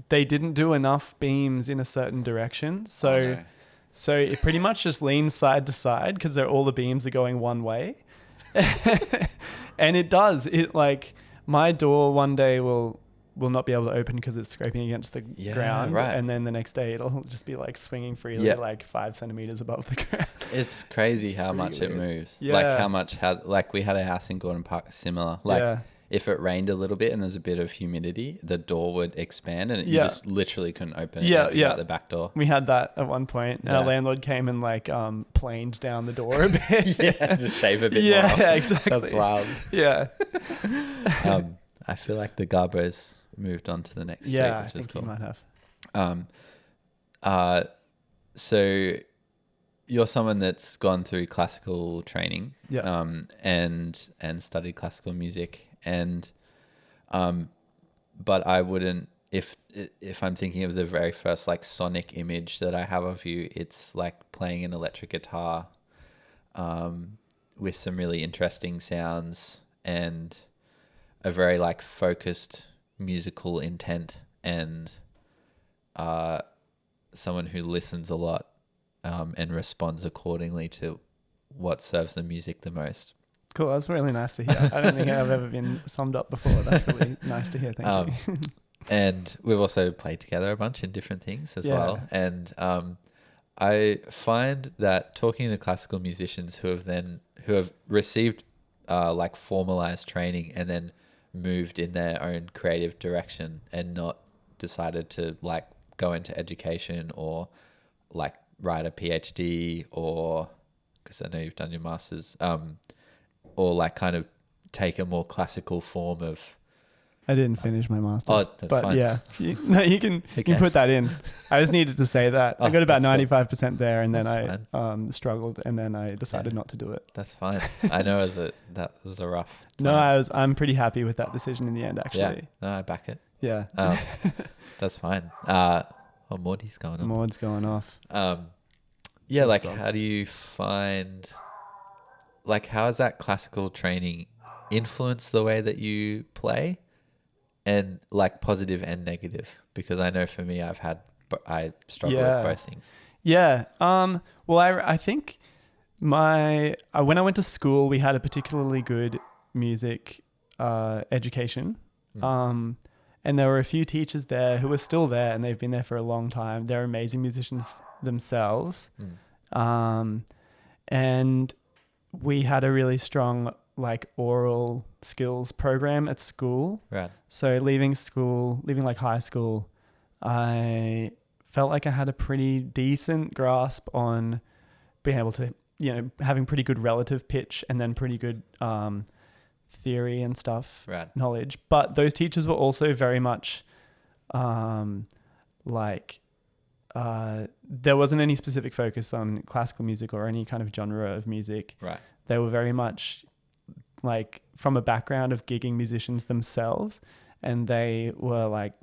they didn't do enough beams in a certain direction, so. So it pretty much just leans side to side because all the beams are going one way. And it does. It like my door one day will not be able to open because it's scraping against the ground. Right. And then the next day it'll just be like swinging freely like 5 centimeters above the ground.
It's crazy how much
weird.
It moves.
Yeah.
Like how much like we had a house in Gordon Park similar. Like if it rained a little bit and there's a bit of humidity, the door would expand and you just literally couldn't open it. Out the back door.
We had that at one point. Our landlord came and like planed down the door a bit.
Just shave a bit more.
Yeah, exactly.
That's wild.
Yeah.
I feel like the Garbos moved on to the next street,
I
which
think
is cool.
you might have.
So you're someone that's gone through classical training, and studied classical music, and but I wouldn't, if I'm thinking of the very first like sonic image that I have of you, it's like playing an electric guitar, with some really interesting sounds and a very like focused musical intent, and someone who listens a lot and responds accordingly to what serves the music the most.
Cool. That's really nice to hear. I don't think I've ever been summed up before. That's really nice to hear. Thank you.
And we've also played together a bunch in different things as well. And I find that talking to classical musicians who have received like formalized training and then moved in their own creative direction and not decided to like go into education or like write a PhD, or because I know you've done your master's, or like kind of take a more classical form of.
I didn't finish my master's.
Oh, that's
but
fine.
Yeah, you can put that in. I just needed to say that. I got about 95% there, and then I struggled, and then I decided not to do it.
That's fine. I know that was a rough time.
No, I'm pretty happy with that decision in the end, actually.
Yeah, no, I back it.
Yeah.
That's fine. Morty's going on.
Maud's going off.
Yeah, like how do you find, like how has that classical training influenced the way that you play, and like positive and negative? Because I know for me, I struggle with both things. Yeah.
Well, I think when I went to school, we had a particularly good music education. And there were a few teachers there who are still there, and they've been there for a long time. They're amazing musicians themselves. And we had a really strong like oral skills program at school.
Right.
So leaving like high school, I felt like I had a pretty decent grasp on being able to, having pretty good relative pitch and then pretty good theory and stuff,
Right.
knowledge. But those teachers were also very much there wasn't any specific focus on classical music or any kind of genre of music.
Right.
They were very much like from a background of gigging musicians themselves, and they were like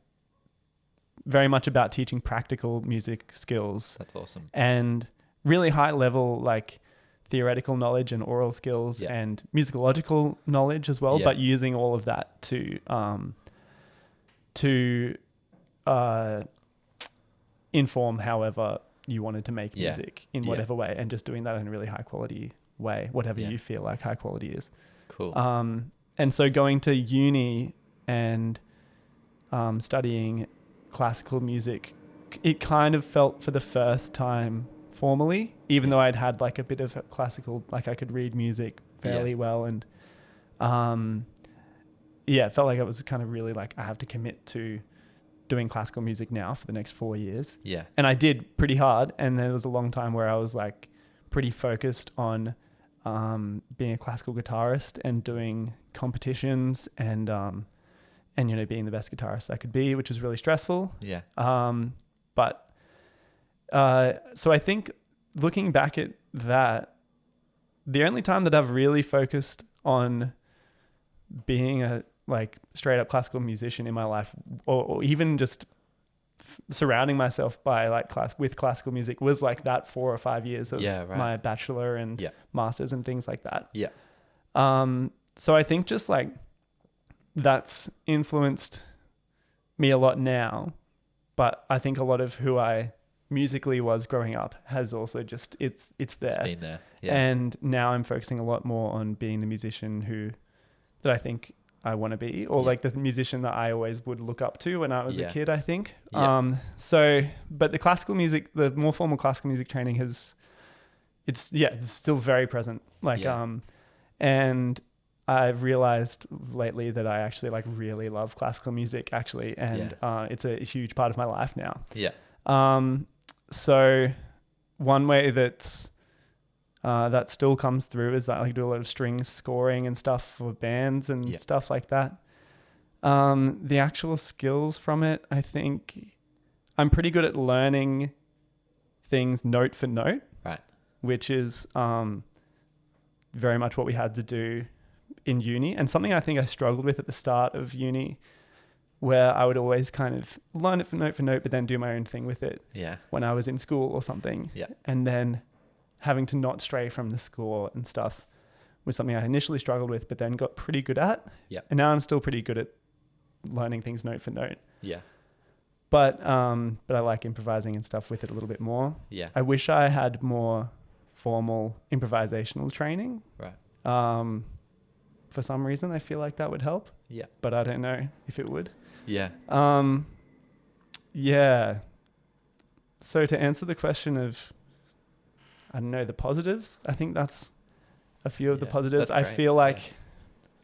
very much about teaching practical music skills.
That's awesome.
And really high level like theoretical knowledge and oral skills and musicological knowledge as well, but using all of that to inform however you wanted to make music in whatever way, and just doing that in a really high quality way, whatever you feel like high quality is.
Cool.
And so going to uni and studying classical music, it kind of felt for the first time formally, even though I'd had like a bit of classical, like I could read music fairly well, and it felt like I was kind of really like, I have to commit to doing classical music now for the next 4 years. Yeah. And I did pretty hard, and there was a long time where I was like pretty focused on being a classical guitarist and doing competitions and being the best guitarist I could be, which was really stressful. Yeah. So I think looking back at that, the only time that I've really focused on being a like straight up classical musician in my life, or even just surrounding myself by like with classical music, was like that 4 or 5 years of my bachelor and masters and things like that. Yeah. So I think just like that's influenced me a lot now, but I think a lot of who I musically was growing up has also just it's there. It's
been there. Yeah.
And now I'm focusing a lot more on being the musician that I think I want to be, or like the musician that I always would look up to when I was a kid, I think. But the classical music, the more formal classical music training it's still very present. Like, and I've realized lately that I actually like really love classical music actually. And it's a huge part of my life now. Yeah. So one way that still comes through is that I do a lot of string scoring and stuff for bands and stuff like that. The actual skills from it, I think I'm pretty good at learning things note for note, right? Which is very much what we had to do in uni, and something I think I struggled with at the start of uni, where I would always kind of learn it for note, but then do my own thing with it. Yeah. When I was in school or something. Yeah. And then having to not stray from the score and stuff was something I initially struggled with, but then got pretty good at. Yeah. And now I'm still pretty good at learning things note for note. Yeah. But I like improvising and stuff with it a little bit more. Yeah. I wish I had more formal improvisational training. Right. For some reason, I feel like that would help. Yeah. But I don't know if it would. Yeah. Yeah. So to answer the question of, I don't know, the positives, I think that's a few of the positives. I feel like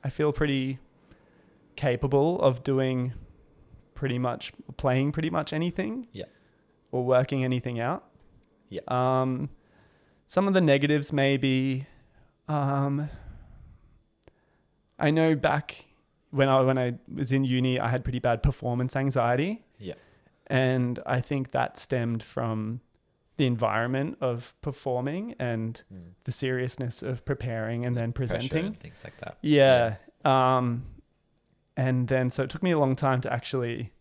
I feel pretty capable of playing pretty much anything. Yeah. Or working anything out. Yeah. Some of the negatives maybe, I know back when I was in uni, I had pretty bad performance anxiety. Yeah. And I think that stemmed from the environment of performing and the seriousness of preparing and then presenting.
And things like that.
Yeah. And then, so it took me a long time to actually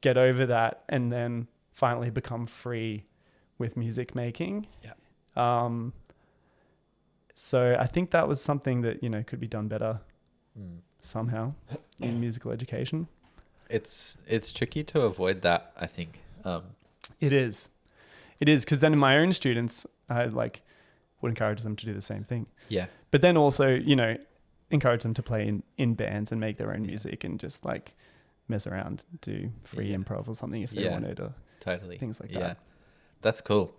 get over that and then finally become free with music making. Yeah. So I think that was something that, could be done better somehow in musical education.
It's tricky to avoid that, I think.
It is because then in my own students, I would encourage them to do the same thing. Yeah. But then also, encourage them to play in bands and make their own music and just mess around, do free improv or something if they wanted, or
totally
things like that.
That's cool.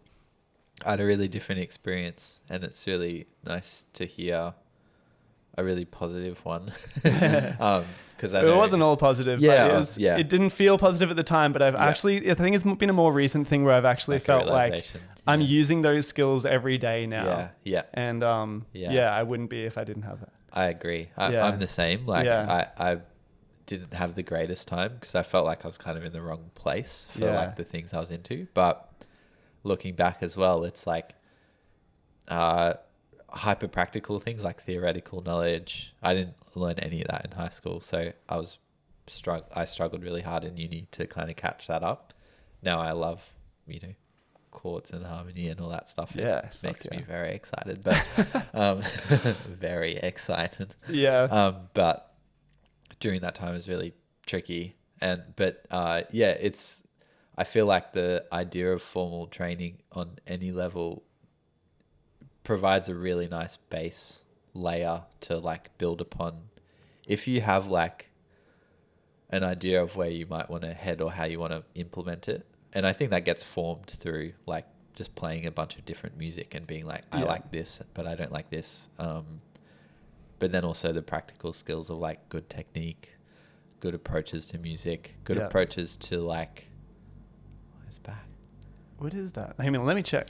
I had a really different experience, and it's really nice to hear a really positive one. Because
It wasn't all positive.
Yeah,
but it didn't feel positive at the time. But I think it's been a more recent thing where I've actually
like
felt like I'm using those skills every day now.
Yeah.
And I wouldn't be if I didn't have that.
I agree. I'm the same. Like I didn't have the greatest time because I felt like I was kind of in the wrong place for like the things I was into. But looking back as well, it's like hyper practical things like theoretical knowledge. I didn't learn any of that in high school, so I struggled really hard in uni to kind of catch that up. Now I love, chords and harmony and all that stuff. It makes me very excited, but very excited. But during that time it was really tricky, I feel like the idea of formal training on any level provides a really nice base layer to like build upon. If you have like an idea of where you might want to head or how you want to implement it, and I think that gets formed through like just playing a bunch of different music and being like, I like this, but I don't like this. But then also the practical skills of like good technique, good approaches to music, good approaches to like, it's back.
What is that? I mean, let me check.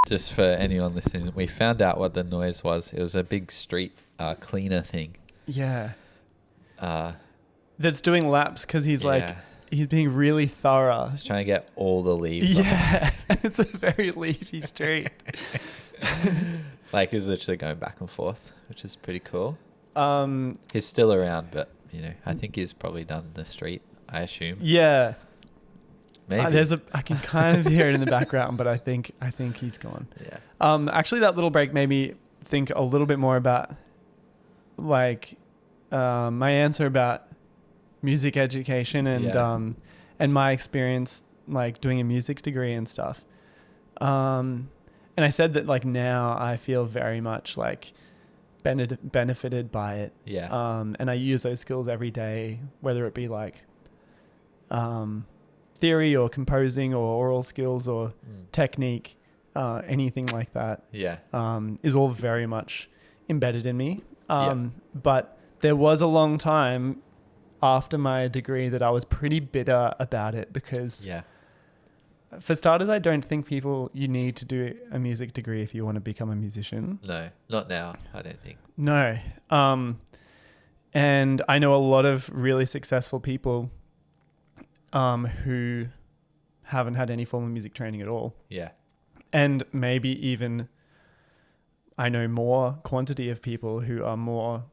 Just for anyone listening, we found out what the noise was. It was a big street cleaner thing.
Yeah. That's doing laps because he's like, he's being really thorough.
He's trying to get all the leaves.
Yeah. It's a very leafy street.
Like he was literally going back and forth, which is pretty cool. He's still around, but I think he's probably done the street, I assume.
Yeah.
Maybe.
I can kind of hear it in the background, but I think he's gone.
Yeah.
Actually, that little break made me think a little bit more about, like, my answer about music education and my experience, like, doing a music degree and stuff. And I said that, like, now I feel very much like benefited by it.
Yeah.
And I use those skills every day, whether it be like, theory or composing or oral skills or technique, anything like that, is all very much embedded in me. But there was a long time after my degree that I was pretty bitter about it because, for starters, I don't think you need to do a music degree if you want to become a musician.
No, not now, I don't think.
No. And I know a lot of really successful people who haven't had any formal music training at all.
Yeah. And
maybe even I know more quantity of people who are more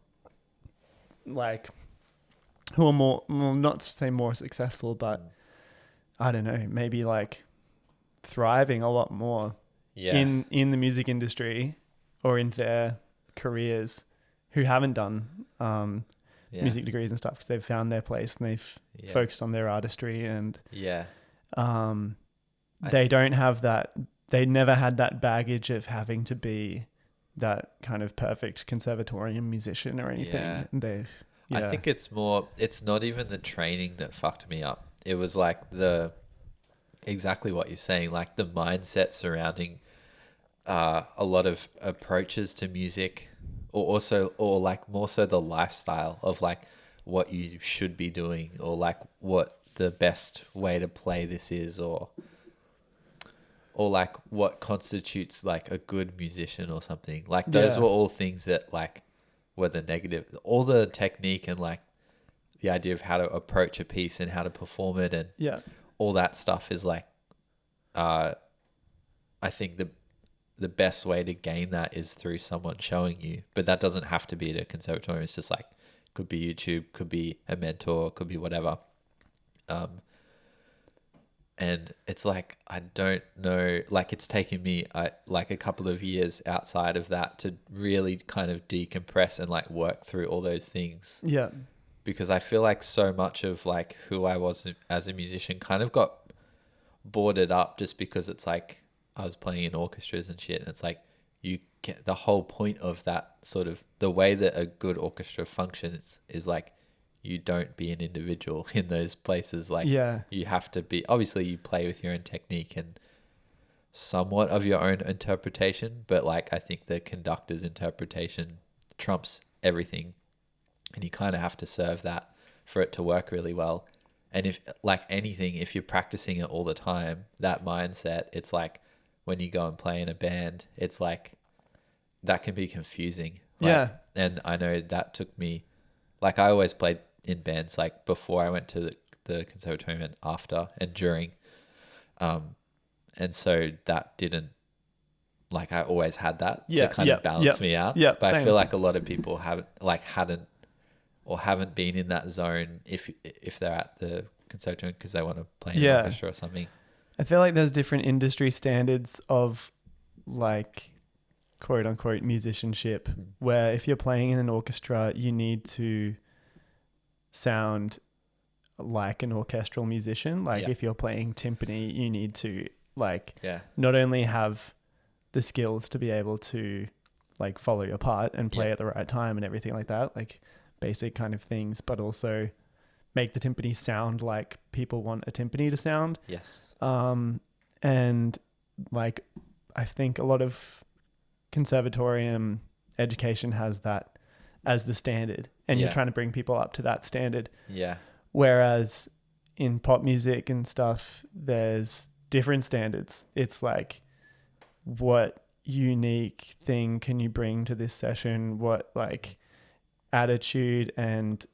like, well, not to say more successful, but I don't know, maybe like thriving a lot more in the music industry or in their careers who haven't done music degrees and stuff because they've found their place and they've focused on their artistry and they don't have that. They never had that baggage of having to be that kind of perfect conservatorium musician or anything.
I think it's not even the training that fucked me up. It was like exactly what you're saying, like the mindset surrounding a lot of approaches to music. Or like more so the lifestyle of like what you should be doing or like what the best way to play this is or like what constitutes like a good musician or something. Like those were all things that like were the negative. All the technique and like the idea of how to approach a piece and how to perform it and all that stuff is like I think the best way to gain that is through someone showing you, but that doesn't have to be at a conservatorium. It's just like, could be YouTube, could be a mentor, could be whatever. And it's like, I don't know, like it's taken me like a couple of years outside of that to really kind of decompress and like work through all those things.
Yeah.
Because I feel like so much of like who I was as a musician kind of got boarded up just because it's like, I was playing in orchestras and shit, and it's like the whole point of that sort of the way that a good orchestra functions is like you don't be an individual in those places. Like you have to be, obviously you play with your own technique and somewhat of your own interpretation, but like I think the conductor's interpretation trumps everything, and you kind of have to serve that for it to work really well. And if, like anything, if you're practicing it all the time, that mindset, it's like when you go and play in a band, it's like that can be confusing. Like, and I know that took me, like I always played in bands, like before I went to the conservatorium and after and during. And so that didn't, like I always had that to kind of balance me out. But I feel like a lot of people hadn't been in that zone if they're at the conservatorium because they want to play in an orchestra or something.
I feel like there's different industry standards of like quote unquote musicianship where if you're playing in an orchestra, you need to sound like an orchestral musician. Like if you're playing timpani, you need to like not only have the skills to be able to like follow your part and play at the right time and everything like that, like basic kind of things, but also make the timpani sound like people want a timpani to sound.
Yes.
And like I think a lot of conservatorium education has that as the standard, and you're trying to bring people up to that standard.
Yeah.
Whereas in pop music and stuff, there's different standards. It's like, what unique thing can you bring to this session? What like attitude and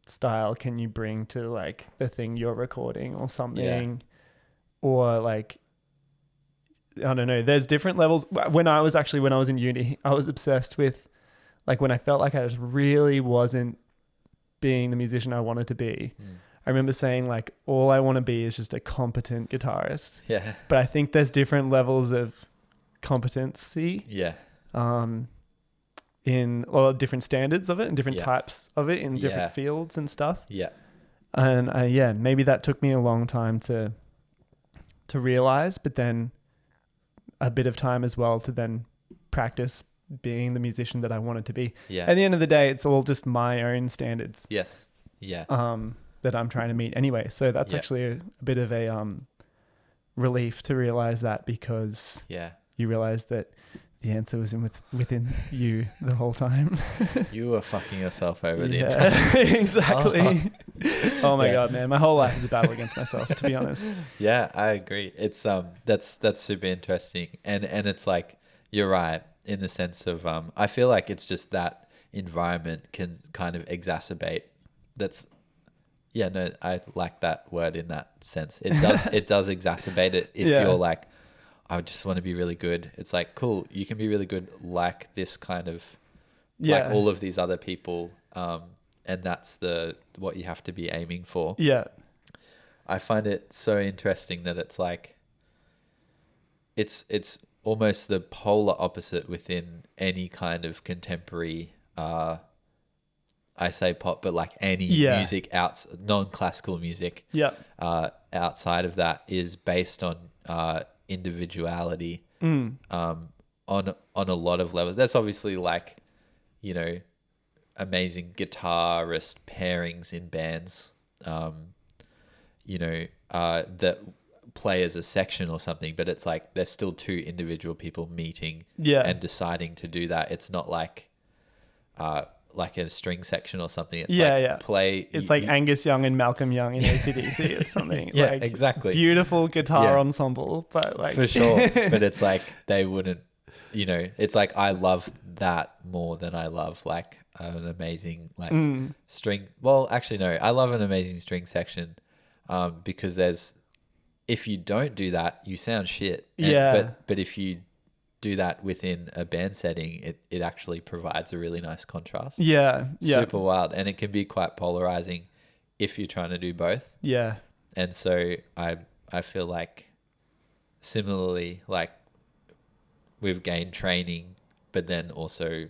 style can you bring to like the thing you're recording or something? Or like, I don't know, there's different levels. When I was in uni, I was obsessed with like when I felt like I just really wasn't being the musician I wanted to be. I remember saying like, all I want to be is just a competent guitarist.
Yeah.
But I think there's different levels of competency.
Yeah.
In or different standards of it and different types of it in different fields and stuff.
Yeah.
And maybe that took me a long time to realize, but then a bit of time as well to then practice being the musician that I wanted to be.
Yeah.
At the end of the day, it's all just my own standards.
Yes. Yeah.
That I'm trying to meet anyway. So that's actually a bit of a relief to realize that, because you realize that the answer was within you the whole time.
You were fucking yourself over the entire
exactly. Oh my God, man. My whole life is a battle against myself, to be honest.
Yeah, I agree. It's that's super interesting. And it's like, you're right in the sense of I feel like it's just that environment can kind of exacerbate I like that word in that sense. It does exacerbate it if you're like, I just want to be really good. It's like, cool, you can be really good like this kind of like all of these other people, and that's what you have to be aiming for. I find it so interesting that it's like it's almost the polar opposite within any kind of contemporary I say pop, but like any music non-classical music outside of that is based on individuality on a lot of levels. That's obviously like, you know, amazing guitarist pairings in bands, you know, that play as a section or something, but it's like there's still two individual people meeting and deciding to do that. It's not like a string section or something. It's play.
It's like Angus Young and Malcolm Young in AC/DC or something.
Yeah,
like,
exactly.
Beautiful guitar ensemble, but like
for sure. But it's like they wouldn't, you know. It's like I love that more than I love like an amazing like string. Well, actually, no. I love an amazing string section, because if you don't do that, you sound shit. But if you do that within a band setting, it actually provides a really nice contrast. Super wild, and it can be quite polarizing if you're trying to do both. And so I feel like similarly, like we've gained training, but then also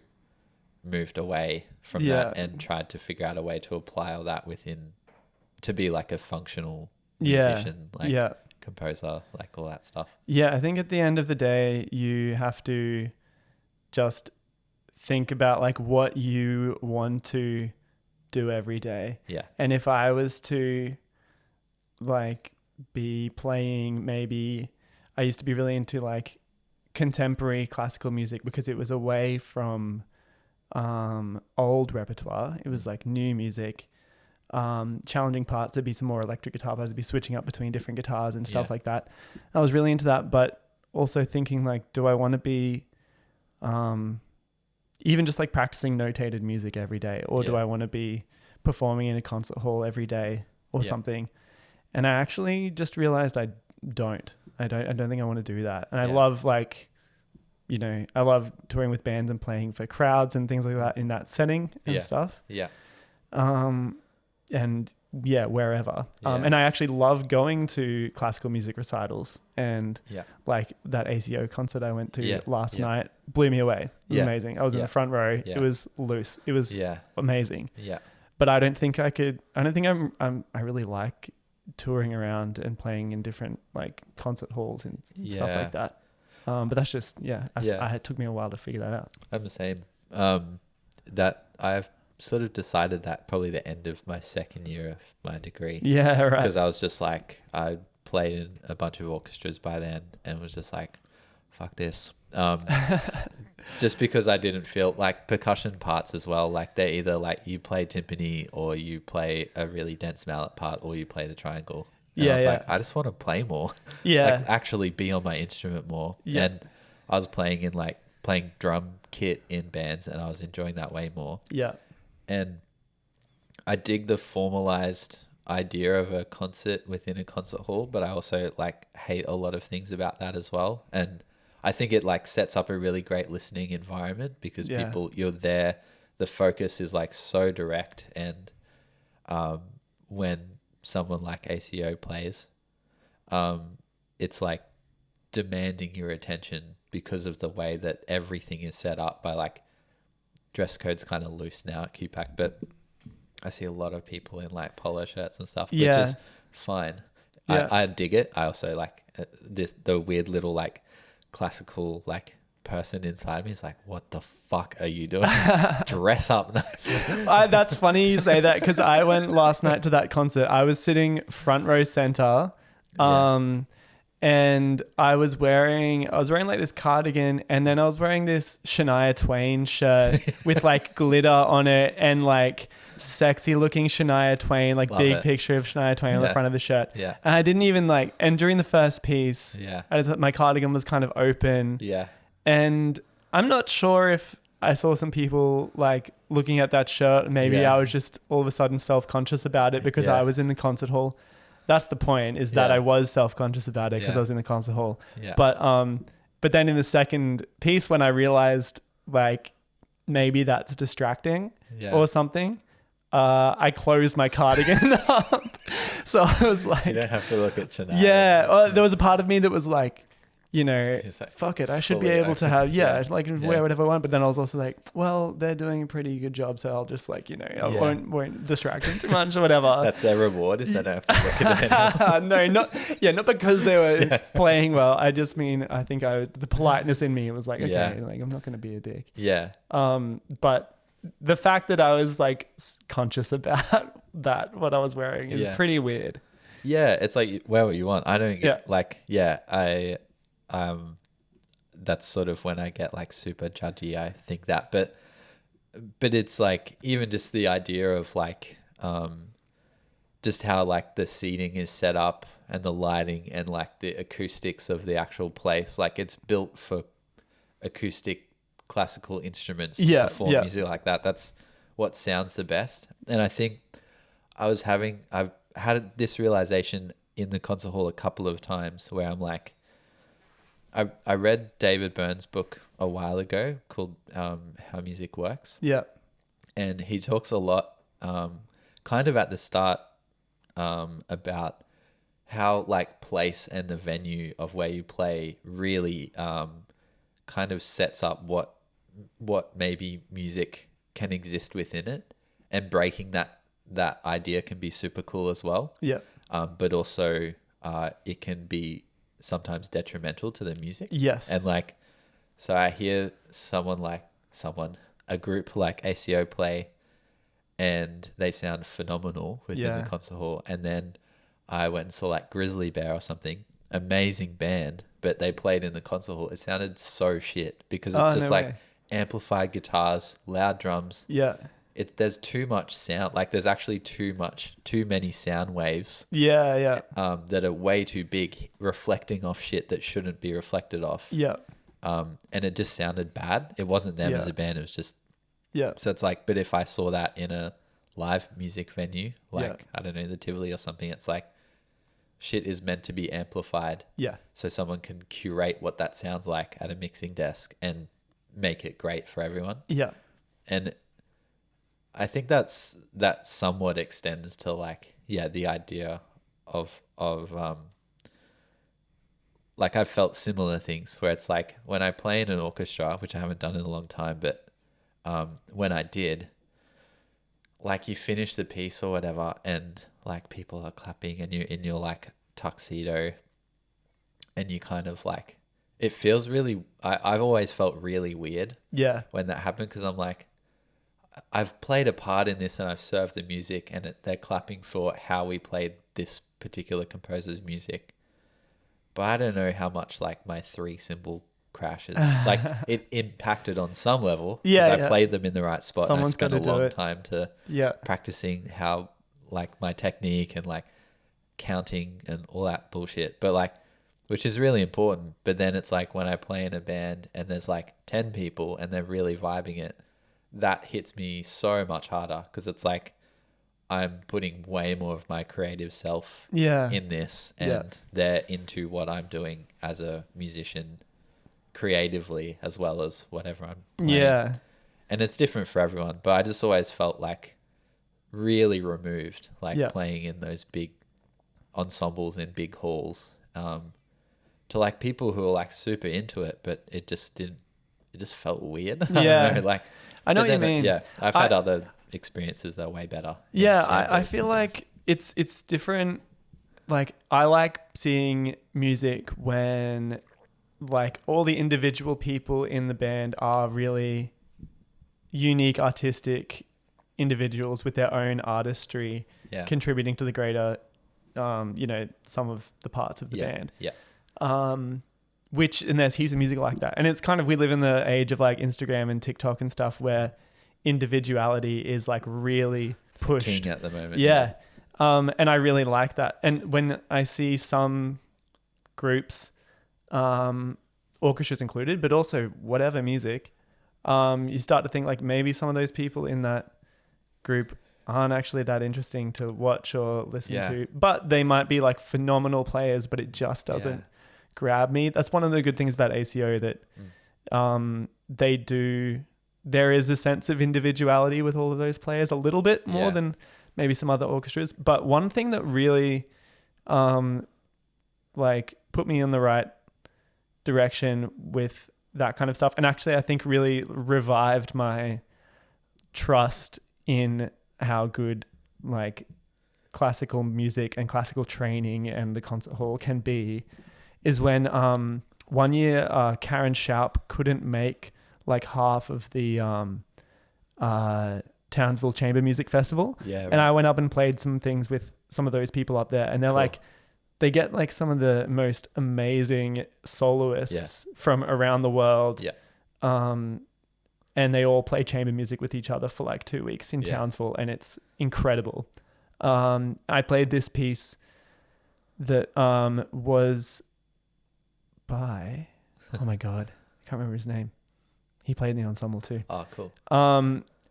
moved away from that and tried to figure out a way to apply all that within to be like a functional musician, like composer, like all that stuff.
I think at the end of the day, you have to just think about like what you want to do every day. And if I was to like be playing, maybe I used to be really into like contemporary classical music because it was away from old repertoire. It was like new music. Challenging parts, there'd be some more electric guitar parts, I'd be switching up between different guitars and stuff like that. I was really into that, but also thinking like, do I want to be even just like practicing notated music every day, or do I want to be performing in a concert hall every day or something? And I actually just realized I don't think I want to do that. And I love like, you know, I love touring with bands and playing for crowds and things like that in that setting and stuff. And wherever. And I actually love going to classical music recitals, and like that ACO concert I went to last night blew me away. It was amazing. I was in the front row. It was loose. It was amazing. But I don't think I really like touring around and playing in different like concert halls and stuff like that. But that's just, it took me a while to figure that out.
I'm the same. That I've sort of decided that probably the end of my second year of my degree.
Yeah, right.
Because I was just like, I played in a bunch of orchestras by then and was just like, fuck this. Just because I didn't feel like percussion parts as well. Like they're either like you play timpani or you play a really dense mallet part or you play the triangle. And I was like, I just want to play more. Like actually be on my instrument more. And I was playing drum kit in bands and I was enjoying that way more. And I dig the formalized idea of a concert within a concert hall, but I also like hate a lot of things about that as well. And I think it like sets up a really great listening environment because people, you're there, the focus is like so direct. And when someone like ACO plays, it's like demanding your attention because of the way that everything is set up by like dress code's kind of loose now at QPAC, but I see a lot of people in like polo shirts and stuff, which is fine. I dig it. I also like the weird little like classical like person inside me is like, what the fuck are you doing? Dress up nice.
That's funny you say that because I went last night to that concert. I was sitting front row center. And I was wearing like this cardigan, and then I was wearing this Shania Twain shirt with like glitter on it and like sexy looking Shania Twain, like big picture of Shania Twain on the front of the shirt. And I didn't even like, and during the first piece, my cardigan was kind of open. And I'm not sure if I saw some people like looking at that shirt. Maybe I was just all of a sudden self-conscious about it because I was in the concert hall. That's the point, is that I was self-conscious about it because I was in the concert hall. But then in the second piece, when I realized like maybe that's distracting or something, I closed my cardigan up. So I was like,
you don't have to look at Shania.
Well, there was a part of me that was like, you know, like, fuck it, I should be able to have, wear whatever I want. But then I was also like, well, they're doing a pretty good job, so I'll just like, you know, I won't distract them too much or whatever.
That's their reward, is they don't have to look at it.
not because they were playing well. I just mean, I think the politeness in me was like, okay, like I'm not going to be a dick. But the fact that I was like conscious about that, what I was wearing is pretty weird.
It's like, wear what you want. I don't get that's sort of when I get like super judgy. I think that, but it's like even just the idea of like just how like the seating is set up and the lighting and like the acoustics of the actual place, like it's built for acoustic classical instruments to perform music like that. That's what sounds the best. And I think I've had this realization in the concert hall a couple of times where I'm like, I read David Byrne's book a while ago called How Music Works. And he talks a lot kind of at the start about how like place and the venue of where you play really kind of sets up what maybe music can exist within it, and breaking that idea can be super cool as well. But also it can be sometimes detrimental to the music. And like, so I hear a group like ACO play and they sound phenomenal within the concert hall. And then I went and saw like Grizzly Bear or something, amazing band, but they played in the concert hall. It sounded so shit because it's just amplified guitars, loud drums.
Yeah.
There's too much sound. Like there's actually too many sound waves.
Yeah. Yeah.
That are way too big, reflecting off shit that shouldn't be reflected off.
Yeah.
And it just sounded bad. It wasn't them as a band. It was just.
Yeah.
So it's like, but if I saw that in a live music venue, like I don't know, the Tivoli or something, it's like shit is meant to be amplified.
Yeah.
So someone can curate what that sounds like at a mixing desk and make it great for everyone.
Yeah.
And I think that somewhat extends to like, the idea of like I've felt similar things where it's like when I play in an orchestra, which I haven't done in a long time, but when I did, like you finish the piece or whatever and like people are clapping and you're in your like tuxedo and you kind of like, it feels really, I've always felt really weird when that happened, because I'm like, I've played a part in this and I've served the music and they're clapping for how we played this particular composer's music. But I don't know how much like my 3 cymbal crashes, like it impacted on some level. I played them in the right spot.
Someone's
and I spent a long time to practicing how like my technique and like counting and all that bullshit. But like, which is really important. But then it's like when I play in a band and there's like 10 people and they're really vibing it, that hits me so much harder, because it's like I'm putting way more of my creative self in this, and they're into what I'm doing as a musician creatively as well as whatever I'm playing. Yeah. And it's different for everyone, but I just always felt like really removed, like playing in those big ensembles in big halls, to like people who are like super into it, but it just felt weird. I know what you mean. I've had other experiences that are way better.
I feel like it's different. Like I like seeing music when like all the individual people in the band are really unique artistic individuals with their own artistry contributing to the greater some of the parts of the band. And there's heaps of music like that. And it's kind of, we live in the age of like Instagram and TikTok and stuff where individuality is like really pushed.
King at the moment.
And I really like that. And when I see some groups, orchestras included, but also whatever music, you start to think like maybe some of those people in that group aren't actually that interesting to watch or listen to, but they might be like phenomenal players, but it just doesn't grab me. That's one of the good things about ACO, that there is a sense of individuality with all of those players, a little bit more than maybe some other orchestras. But one thing that really like put me in the right direction with that kind of stuff, and actually I think really revived my trust in how good like classical music and classical training and the concert hall can be, is when one year Karen Sharp couldn't make like half of the Townsville Chamber Music Festival. And I went up and played some things with some of those people up there, and they're like, they get like some of the most amazing soloists from around the world. And they all play chamber music with each other for like 2 weeks in Townsville, and it's incredible. I played this piece that was by, oh my God, I can't remember his name. He played in the ensemble too.
Oh, cool.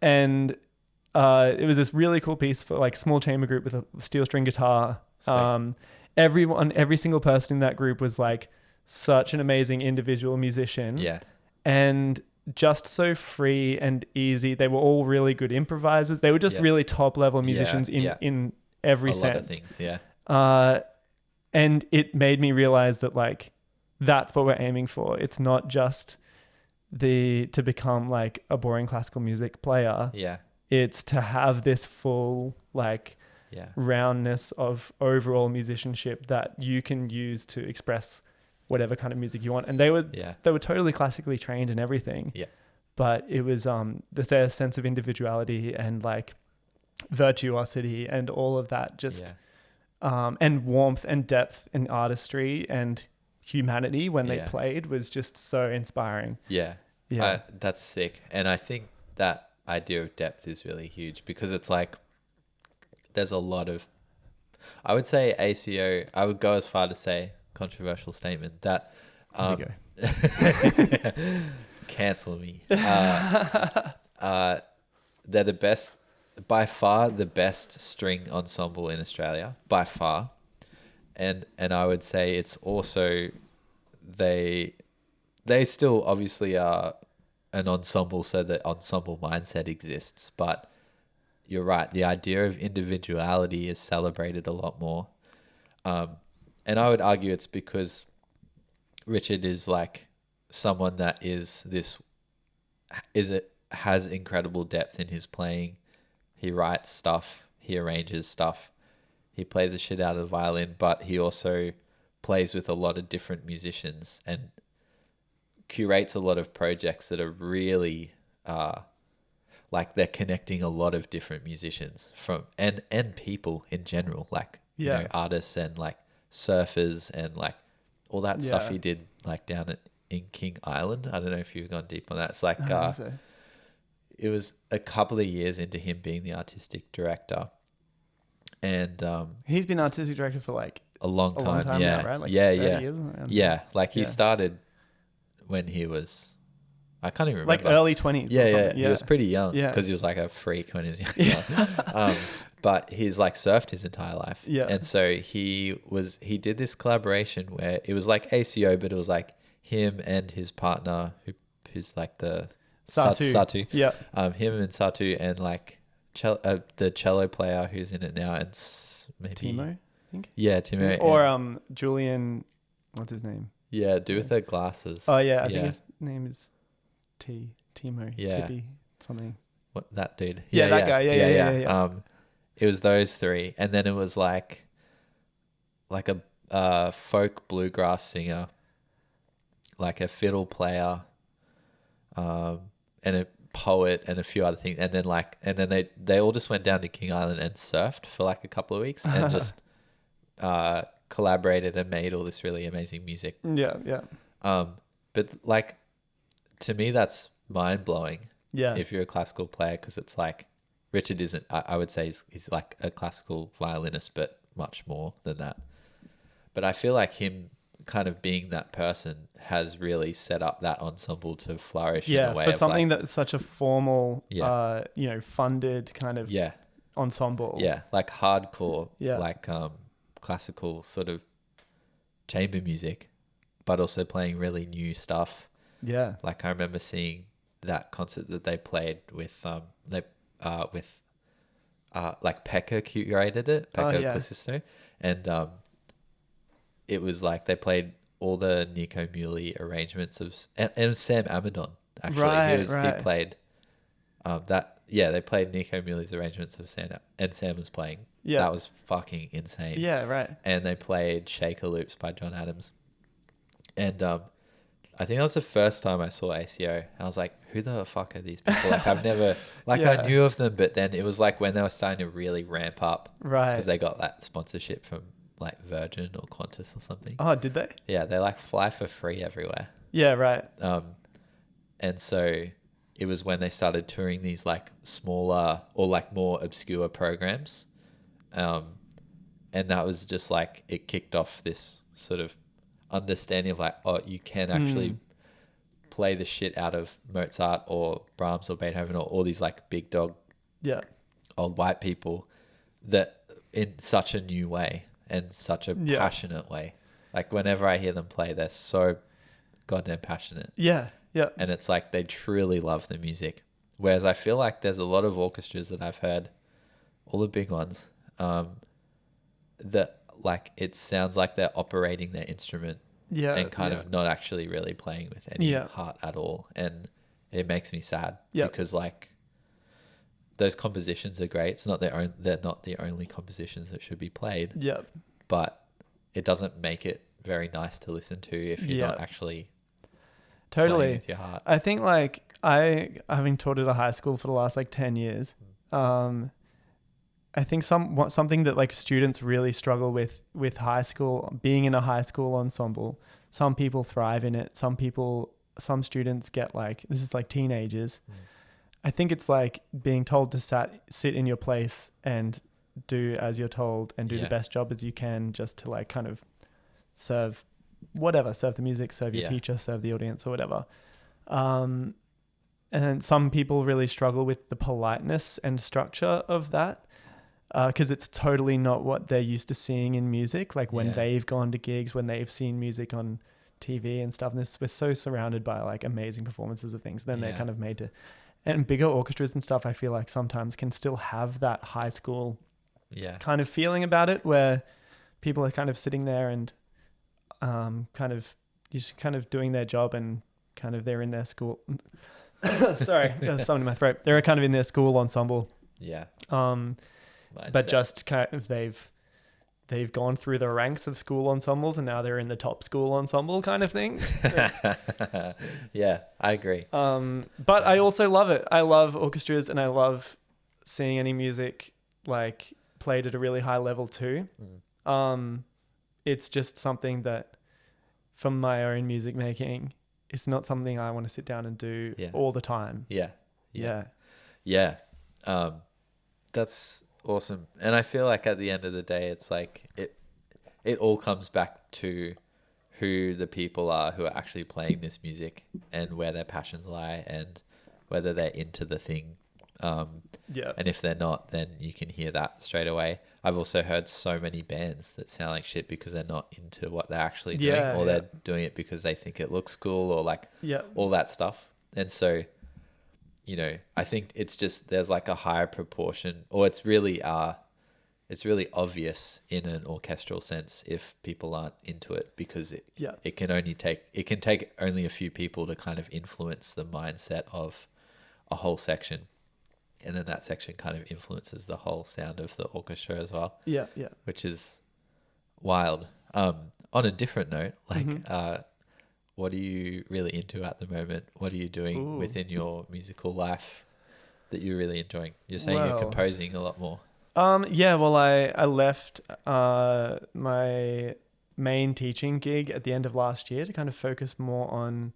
And it was this really cool piece for like small chamber group with a steel string guitar. Every single person in that group was like such an amazing individual musician. And just so free and easy. They were all really good improvisers. They were just really top level musicians in every sense.
A lot of things,
and it made me realize that like that's what we're aiming for. It's not just to become like a boring classical music player. It's to have this full like roundness of overall musicianship that you can use to express whatever kind of music you want. And they were totally classically trained and everything. But it was their sense of individuality and like virtuosity and all of that just and warmth and depth and artistry and humanity when they played was just so inspiring. Yeah.
That's sick. And I think that idea of depth is really huge because it's like there's a lot of, I would say ACO, I would go as far to say, controversial statement, that
Here we go.
cancel me. They're the best, by far the best string ensemble in Australia, by far. And I would say it's also, they still obviously are an ensemble, so the ensemble mindset exists, but you're right, the idea of individuality is celebrated a lot more. And I would argue it's because Richard is like someone that has incredible depth in his playing. He writes stuff, he arranges stuff, he plays the shit out of the violin, but he also plays with a lot of different musicians and curates a lot of projects that are really like they're connecting a lot of different musicians from and people in general, like you know, artists and like surfers and like all that stuff he did like down in King Island. I don't know if you've gone deep on that. It's like it was a couple of years into him being the artistic director, and
he's been artistic director for like
a long time
now, right? Like 30 years?
Like he started when he was, I can't even remember,
like early 20s.
Yeah, he was pretty young because he was like a freak when he was young. But he's like surfed his entire life. Yeah. And so he did this collaboration where it was like ACO, but it was like him and his partner who's like the Satu. Yeah. Him and Satu and like the cello player who's in it now and maybe
Timo, I think.
Yeah, Timo.
Or Julian, what's his name?
Yeah, with the glasses.
Oh yeah, I think his name is Timo.
Yeah.
Tippy, something.
What, that dude?
Yeah, that guy. Yeah.
It was those three, and then it was like a folk bluegrass singer, like a fiddle player, and a poet, and a few other things, and then they all just went down to King Island and surfed for like a couple of weeks, and just collaborated and made all this really amazing music.
Yeah.
But like, to me, that's mind blowing.
Yeah.
If you're a classical player, because it's like Richard isn't. I would say he's like a classical violinist, but much more than that. But I feel like him kind of being that person has really set up that ensemble to flourish. In a way
for
of
something
like,
that's such a formal, funded kind of ensemble.
Yeah, like hardcore, like classical sort of chamber music, but also playing really new stuff.
Yeah.
Like I remember seeing that concert that they played with like Pekka curated it, Pekka Kusisto, and it was like they played all the Nico Muhly arrangements of and it was Sam Amadon actually. He played they played Nico Muhly's arrangements of Sam and Sam was playing. Yeah. That was fucking insane.
Yeah, right.
And they played Shaker Loops by John Adams. And I think that was the first time I saw ACO. And I was like, who the fuck are these people? Like I've never, I knew of them, but then it was like when they were starting to really ramp up.
Right.
Because they got that sponsorship from like Virgin or Qantas or something.
Oh, did they?
Yeah, they like fly for free everywhere.
Yeah, right.
And so it was when they started touring these like smaller or like more obscure programs. And that was just like, it kicked off this sort of understanding of like, oh, you can actually play the shit out of Mozart or Brahms or Beethoven or all these like big dog old white people that in such a new way and such a passionate way. Like whenever I hear them play, they're so goddamn passionate.
Yeah.
And it's like they truly love the music. Whereas I feel like there's a lot of orchestras that I've heard, all the big ones, that like it sounds like they're operating their instrument and kind of not actually really playing with any heart at all. And it makes me sad because like those compositions are great. It's not they're not the only compositions that should be played. Yeah. But it doesn't make it very nice to listen to if you're not actually playing with your heart.
I think like having taught at a high school for the last like 10 years, I think something that like students really struggle with high school, being in a high school ensemble. Some people thrive in it. Some people some students get like, this is like teenagers. I think it's like being told to sit in your place and do as you're told and do the best job as you can, just to like kind of serve the music, serve your teacher, serve the audience or whatever. And some people really struggle with the politeness and structure of that, because it's totally not what they're used to seeing in music. Like when they've gone to gigs, when they've seen music on TV and stuff, and we're so surrounded by like amazing performances of things. Then they're kind of made to, and bigger orchestras and stuff, I feel like sometimes can still have that high school kind of feeling about it, where people are kind of sitting there and kind of just kind of doing their job, and kind of they're in their school. Sorry, got something in my throat. They're kind of in their school ensemble. Yeah. But just kind of they've gone through the ranks of school ensembles, and now they're in the top school ensemble kind of thing.
Yeah, I agree.
But I also love it. I love orchestras, and I love seeing any music like played at a really high level too. It's just something that, from my own music making, it's not something I want to sit down and do all the time. Yeah.
That's awesome. And I feel like at the end of the day, it's like it all comes back to who the people are who are actually playing this music, and where their passions lie, and whether they're into the thing. And if they're not, then you can hear that straight away. I've also heard so many bands that sound like shit because they're not into what they're actually doing, or they're doing it because they think it looks cool, or like all that stuff. And so, you know, I think it's just, there's like a higher proportion, or it's really obvious in an orchestral sense if people aren't into it, because it can take only a few people to kind of influence the mindset of a whole section. And then that section kind of influences the whole sound of the orchestra as well. Yeah. Which is wild. On a different note, like, what are you really into at the moment? What are you doing within your musical life that you're really enjoying? You're saying you're composing a lot more.
Well, I left my main teaching gig at the end of last year to kind of focus more on,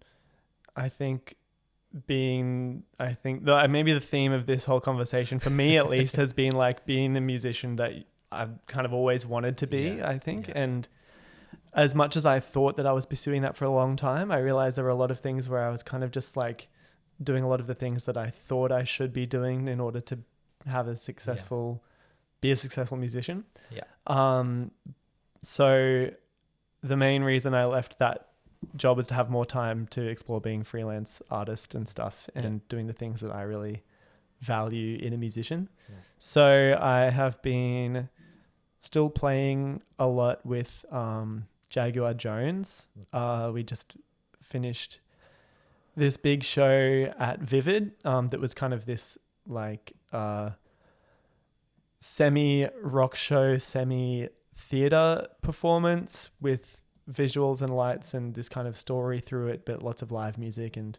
maybe the theme of this whole conversation, for me at least, has been like being the musician that I've kind of always wanted to be, I think. And as much as I thought that I was pursuing that for a long time, I realized there were a lot of things where I was kind of just like doing a lot of the things that I thought I should be doing in order to have be a successful musician. So the main reason I left that job was to have more time to explore being freelance artist and stuff, and doing the things that I really value in a musician. So I have been still playing a lot with Jaguar Jones. We just finished this big show at Vivid that was kind of this like semi-rock show, semi-theatre performance with visuals and lights and this kind of story through it, but lots of live music, and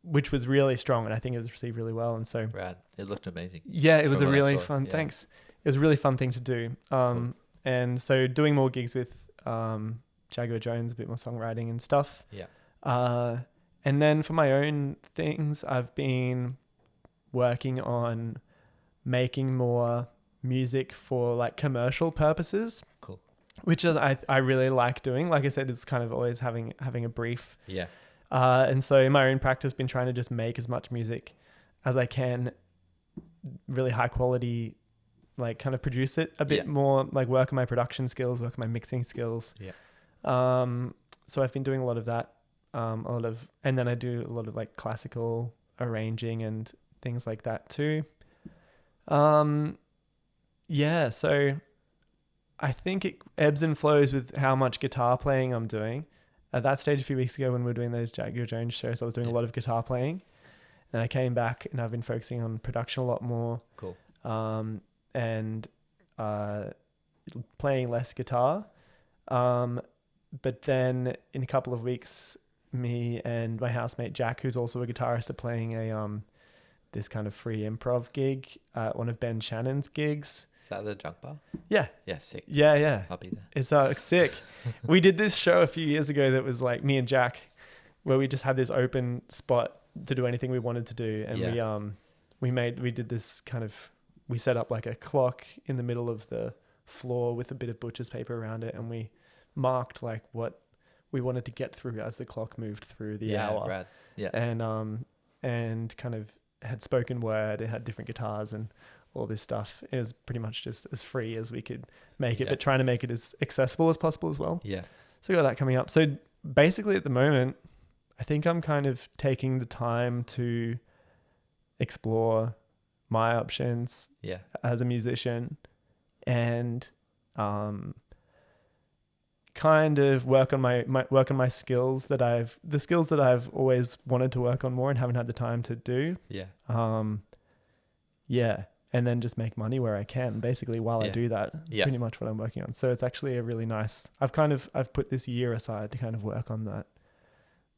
which was really strong, and I think it was received really well. And so
rad. It looked amazing.
Yeah, it was a really fun thanks. It was a really fun thing to do. Cool. And so doing more gigs with Jaguar Jones, a bit more songwriting and stuff. And then for my own things, I've been working on making more music for like commercial purposes.
Cool.
Which is I really like doing. Like I said, it's kind of always having a brief. And so in my own practice, been trying to just make as much music as I can, really high quality, like kind of produce it a bit more, like work on my production skills, work on my mixing skills. So I've been doing a lot of that, and then I do a lot of like classical arranging and things like that too. So I think it ebbs and flows with how much guitar playing I'm doing. At that stage a few weeks ago when we were doing those Jaguar Jones shows, I was doing a lot of guitar playing. Then I came back and I've been focusing on production a lot more.
Cool.
And playing less guitar. But then in a couple of weeks, me and my housemate Jack, who's also a guitarist, are playing this kind of free improv gig at one of Ben Shannon's gigs.
Is that the junk bar?
Yeah.
Yeah, sick.
Yeah.
I'll be there.
It's sick. We did this show a few years ago that was like me and Jack, where we just had this open spot to do anything we wanted to do. And we did this kind of, we set up like a clock in the middle of the floor with a bit of butcher's paper around it. And we marked like what we wanted to get through as the clock moved through the hour.
Rad. Yeah.
And kind of had spoken word. It had different guitars and all this stuff. It was pretty much just as free as we could make it, but trying to make it as accessible as possible as well.
Yeah.
So we got that coming up. So basically at the moment, I think I'm kind of taking the time to explore my options as a musician and kind of work on my skills that I've always wanted to work on more and haven't had the time to do. And then just make money where I can, basically, while I do that. It's pretty much what I'm working on. So it's actually a really nice, I've put this year aside to kind of work on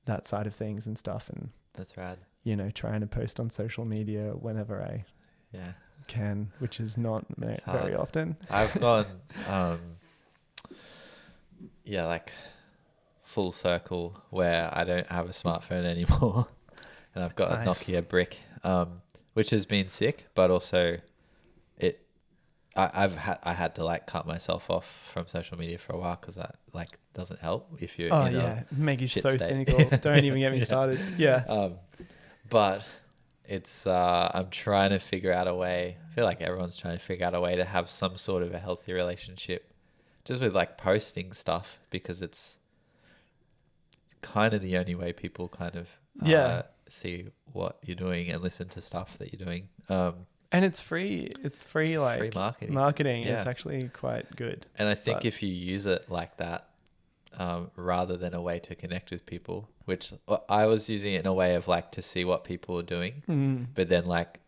that side of things and stuff. And
that's rad.
You know, trying to post on social media whenever I can, which is not very often.
I've gone, like full circle where I don't have a smartphone anymore and I've got a Nokia brick. Which has been sick, but also I had to like cut myself off from social media for a while because that like doesn't help if you're
make you so
state.
cynical. Don't even get me started.
But it's I'm trying to figure out a way. I feel like everyone's trying to figure out a way to have some sort of a healthy relationship just with like posting stuff, because it's kind of the only way people kind of see what you're doing and listen to stuff that you're doing.
And it's free. It's free, like
free
marketing.
Yeah.
It's actually quite good.
And I think if you use it like that, rather than a way to connect with people, which I was using it in a way of like to see what people are doing, but then like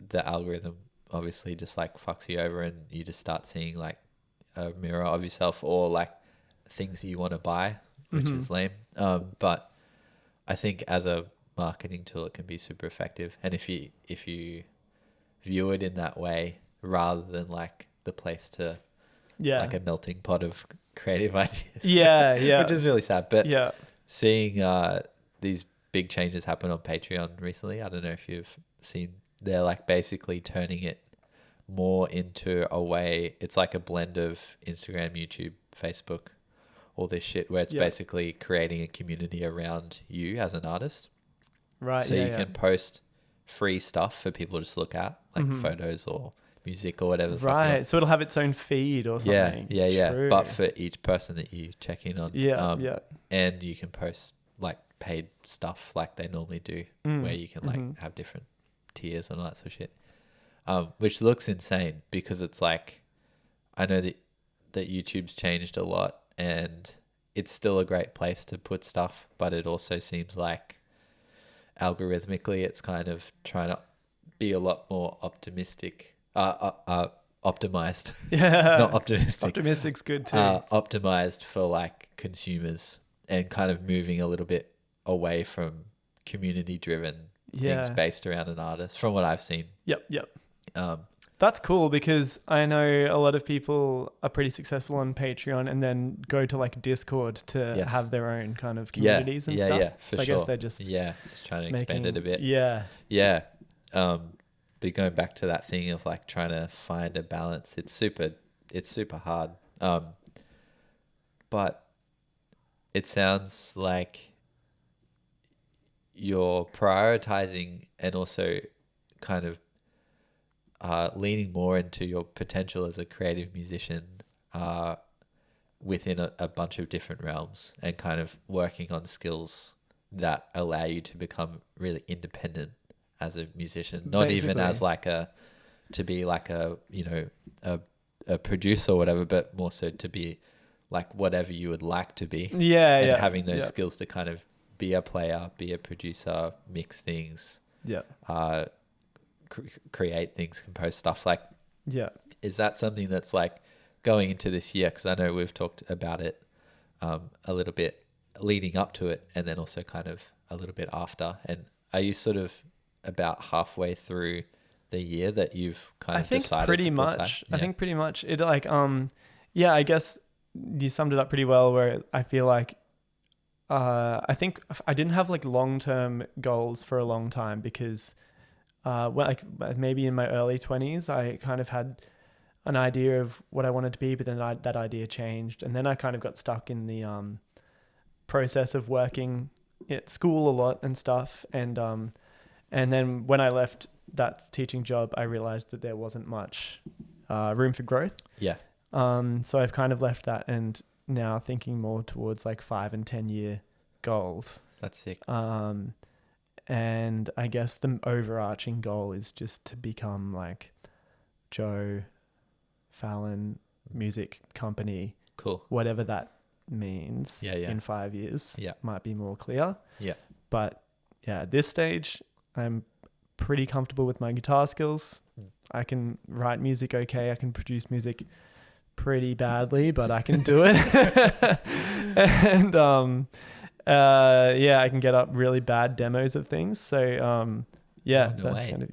the algorithm obviously just like fucks you over and you just start seeing like a mirror of yourself or like things you want to buy, which is lame. But I think as a marketing tool, it can be super effective. And if you view it in that way rather than like the place to like a melting pot of creative ideas, which is really sad. But seeing these big changes happen on Patreon recently, I don't know if you've seen, they're like basically turning it more into a way, it's like a blend of Instagram, YouTube, Facebook, all this shit, where it's basically creating a community around you as an artist.
Right.
So you can post free stuff for people to just look at, like photos or music or whatever.
Right. So it'll have its own feed or something.
Yeah.
True.
But for each person that you check in on. And you can post like paid stuff like they normally do, where you can like have different tiers and all that sort of shit. Which looks insane because it's like, I know that YouTube's changed a lot and it's still a great place to put stuff, but it also seems like algorithmically it's kind of trying to be a lot more optimistic, optimized. Not optimistic.
Optimistic's good too.
Optimized for like consumers and kind of moving a little bit away from community driven things based around an artist, from what I've seen.
Yep. That's cool because I know a lot of people are pretty successful on Patreon and then go to like Discord to have their own kind of communities and stuff. So I guess they're just
trying to expand it a bit.
Yeah.
But going back to that thing of like trying to find a balance, it's super hard. But it sounds like you're prioritizing and also kind of leaning more into your potential as a creative musician within a bunch of different realms and kind of working on skills that allow you to become really independent as a musician, not even as like a producer or whatever, but more so to be like whatever you would like to be. And having those skills to kind of be a player, be a producer, mix things, create things, compose stuff. Like, is that something that's like going into this year? Because I know we've talked about it a little bit leading up to it, and then also kind of a little bit after. And are you sort of about halfway through the year that you've kind of decided?
Pretty much. I think pretty much. It like I guess you summed it up pretty well. Where I feel like I think I didn't have like long-term goals for a long time because maybe in my early 20s, I kind of had an idea of what I wanted to be, but then that idea changed. And then I kind of got stuck in the process of working at school a lot and stuff. And then when I left that teaching job, I realized that there wasn't much room for growth.
Yeah.
So I've kind of left that and now thinking more towards like 5 and 10 year goals.
That's sick.
And I guess the overarching goal is just to become like Joe Fallon music company.
Cool.
Whatever that means.
Yeah.
In 5 years.
Yeah.
Might be more clear.
Yeah.
But yeah, at this stage, I'm pretty comfortable with my guitar skills. I can write music okay. I can produce music pretty badly, but I can do it. And I can get up really bad demos of things. So that's kind of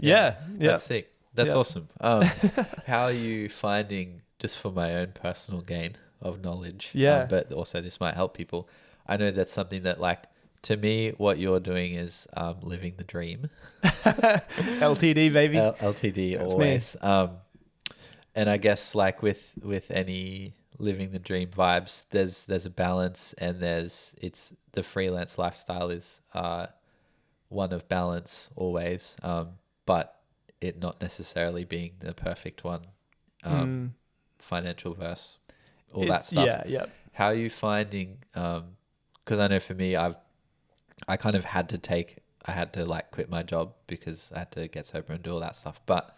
That's sick. That's
Yeah.
awesome. How are you finding, just for my own personal gain of knowledge?
Yeah.
But also this might help people. I know that's something that, like, to me, what you're doing is living the dream.
LTD baby.
LTD
That's
always. And I guess like with any living the dream vibes, there's a balance, and it's the freelance lifestyle is one of balance always, but it not necessarily being the perfect one. Financial verse, all that stuff.
Yeah.
How are you finding? Because I know for me, I kind of had to like quit my job because I had to get sober and do all that stuff. But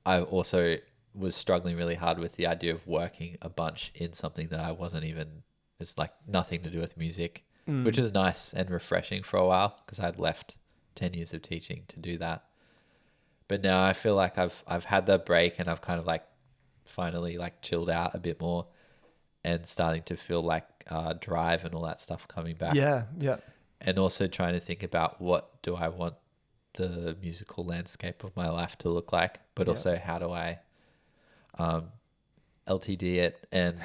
I also was struggling really hard with the idea of working a bunch in something that I wasn't even, it's like nothing to do with music, which is nice and refreshing for a while because I'd left 10 years of teaching to do that. But now I feel like I've had that break, and I've kind of like finally like chilled out a bit more and starting to feel like drive and all that stuff coming back.
Yeah.
And also trying to think about what do I want the musical landscape of my life to look like, but also how do I LTD it and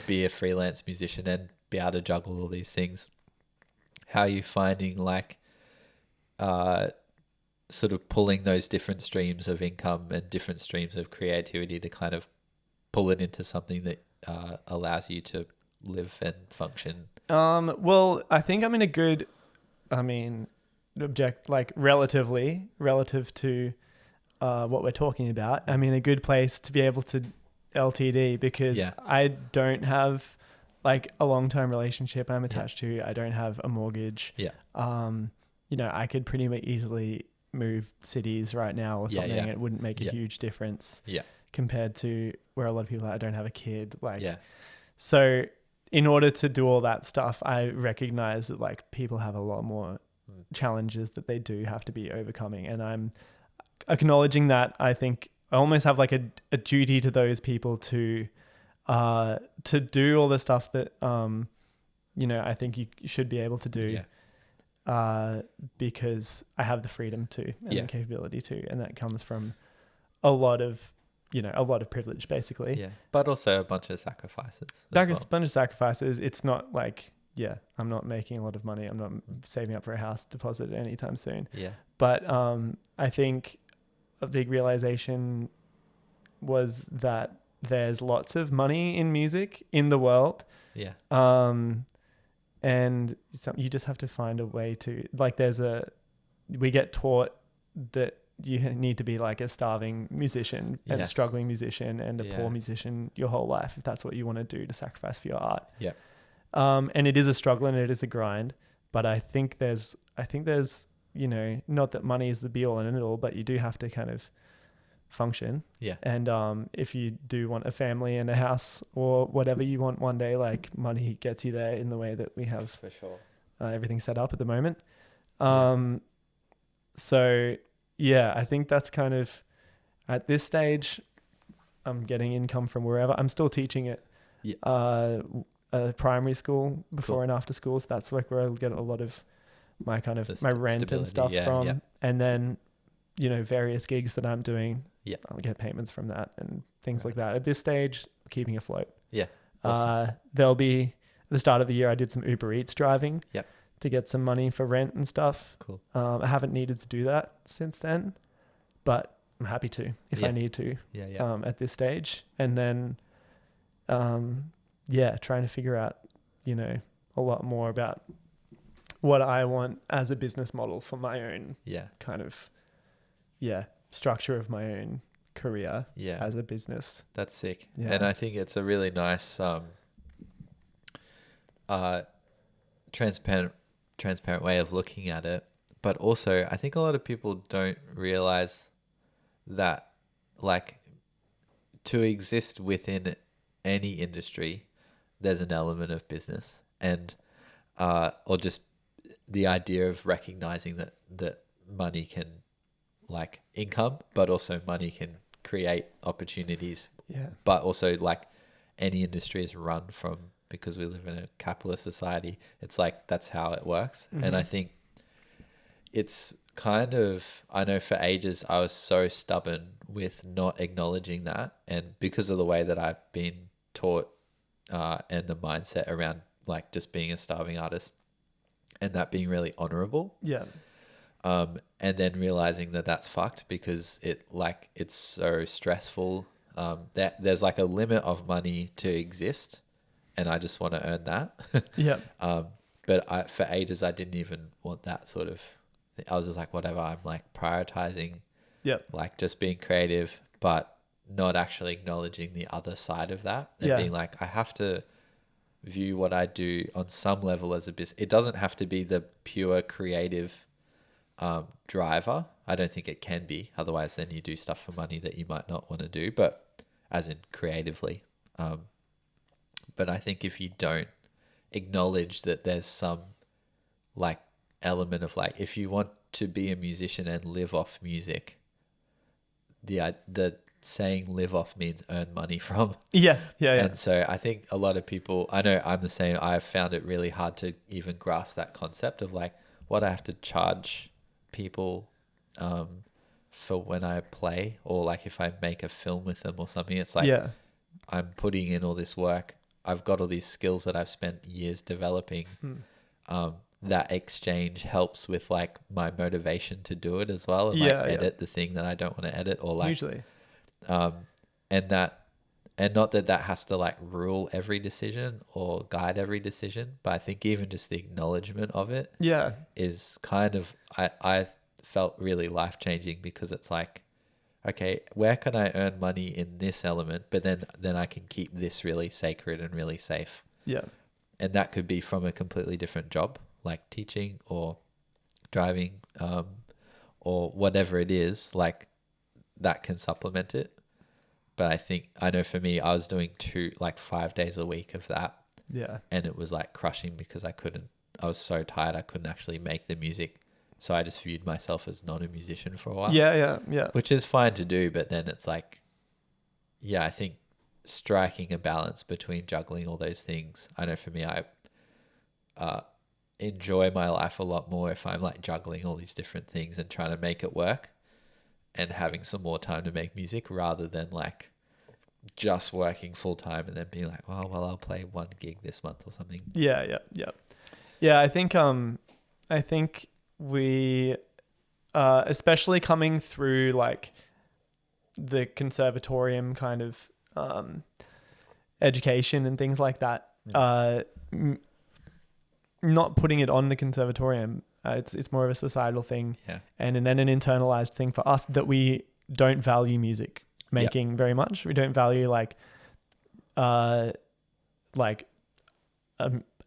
be a freelance musician and be able to juggle all these things. How are you finding like sort of pulling those different streams of income and different streams of creativity to kind of pull it into something that allows you to live and function?
Well, I think I'm in a good, relative to what we're talking about, I'm in a good place to be able to LTD because I don't have like a long-term relationship I'm attached to. I don't have a mortgage. I could pretty easily move cities right now or something. It wouldn't make a huge difference compared to where a lot of people are. I don't have a kid. So in order to do all that stuff, I recognize that like people have a lot more challenges that they do have to be overcoming. And I'm acknowledging that. I think I almost have like a duty to those people to do all the stuff that, I think you should be able to do. Because I have the freedom to and the capability to, and that comes from a lot of privilege, basically.
But also a bunch of sacrifices.
A bunch of sacrifices. It's not like, I'm not making a lot of money. I'm not saving up for a house deposit anytime soon. But I think a big realization was that there's lots of money in music in the world. And you just have to find a way to, like, we get taught that you need to be like a starving musician and a struggling musician and a poor musician your whole life if that's what you want to do to sacrifice for your art. And it is a struggle and it is a grind, but I think there's not that money is the be all and end all, but you do have to kind of function. And if you do want a family and a house or whatever you want one day, like, money gets you there in the way that we have
for sure
everything set up at the moment. So I think that's kind of, at this stage, I'm getting income from wherever. I'm still teaching at a primary school before and after school, so that's like where I'll get a lot of my kind of my rent and stuff from. And then various gigs that I'm doing, I'll get payments from that and things like that. At this stage, keeping afloat.
Awesome.
There'll be the start of the year, I did some Uber Eats driving.
Yep.
To get some money for rent and stuff.
Cool.
I haven't needed to do that since then, but I'm happy to if I need to.
Yeah.
At this stage, and then, trying to figure out, a lot more about what I want as a business model for my own kind of structure of my own career as a business.
That's sick.
Yeah.
And I think it's a really nice transparent way of looking at it. But also I think a lot of people don't realize that, like, to exist within any industry, there's an element of business, and or just the idea of recognizing that money can, like, income, but also money can create opportunities.
Yeah.
But also, like, any industry is run from, because we live in a capitalist society, it's like that's how it works.
Mm-hmm.
And I think it's kind of, I know for ages I was so stubborn with not acknowledging that, and because of the way that I've been taught and the mindset around, like, just being a starving artist and that being really honorable.
Yeah.
And then realizing that that's fucked because it's so stressful. That there's like a limit of money to exist, and I just want to earn that.
Yeah.
But for ages I didn't even want that sort of. I was just like, whatever. I'm like prioritizing, like just being creative, but not actually acknowledging the other side of that, and being like, I have to view what I do on some level as a business. It doesn't have to be the pure creative driver. I don't think it can be. Otherwise, then you do stuff for money that you might not want to do, but as in creatively. But I think if you don't acknowledge that there's some, like, element of, like, if you want to be a musician and live off music, the saying live off means earn money from.
Yeah.
And so I think a lot of people, I know I'm the same, I've found it really hard to even grasp that concept of, like, what I have to charge people for when I play, or like if I make a film with them or something. It's like, I'm putting in all this work, I've got all these skills that I've spent years developing. That exchange helps with, like, my motivation to do it as well, and edit the thing that I don't want to edit, or like
usually
and not that has to, like, rule every decision or guide every decision, but I think even just the acknowledgement of it is kind of, I felt really life-changing, because it's like, okay, where can I earn money in this element, but then I can keep this really sacred and really safe. And that could be from a completely different job, like teaching or driving, or whatever it is, like, that can supplement it. But I know for me, I was doing 5 days a week of that. And it was, like, crushing, because I was so tired, I couldn't actually make the music. So I just viewed myself as not a musician for a while.
Yeah.
Which is fine to do, but then it's like, I think striking a balance between juggling all those things. I know for me, I enjoy my life a lot more if I'm, like, juggling all these different things and trying to make it work, and having some more time to make music, rather than, like, just working full time and then being like, oh, well, I'll play one gig this month or something.
Yeah. I think we, especially coming through, like, the conservatorium kind of education and things like that, not putting it on the conservatorium, it's more of a societal thing, and then an internalized thing for us, that we don't value music making very much. We don't value, like a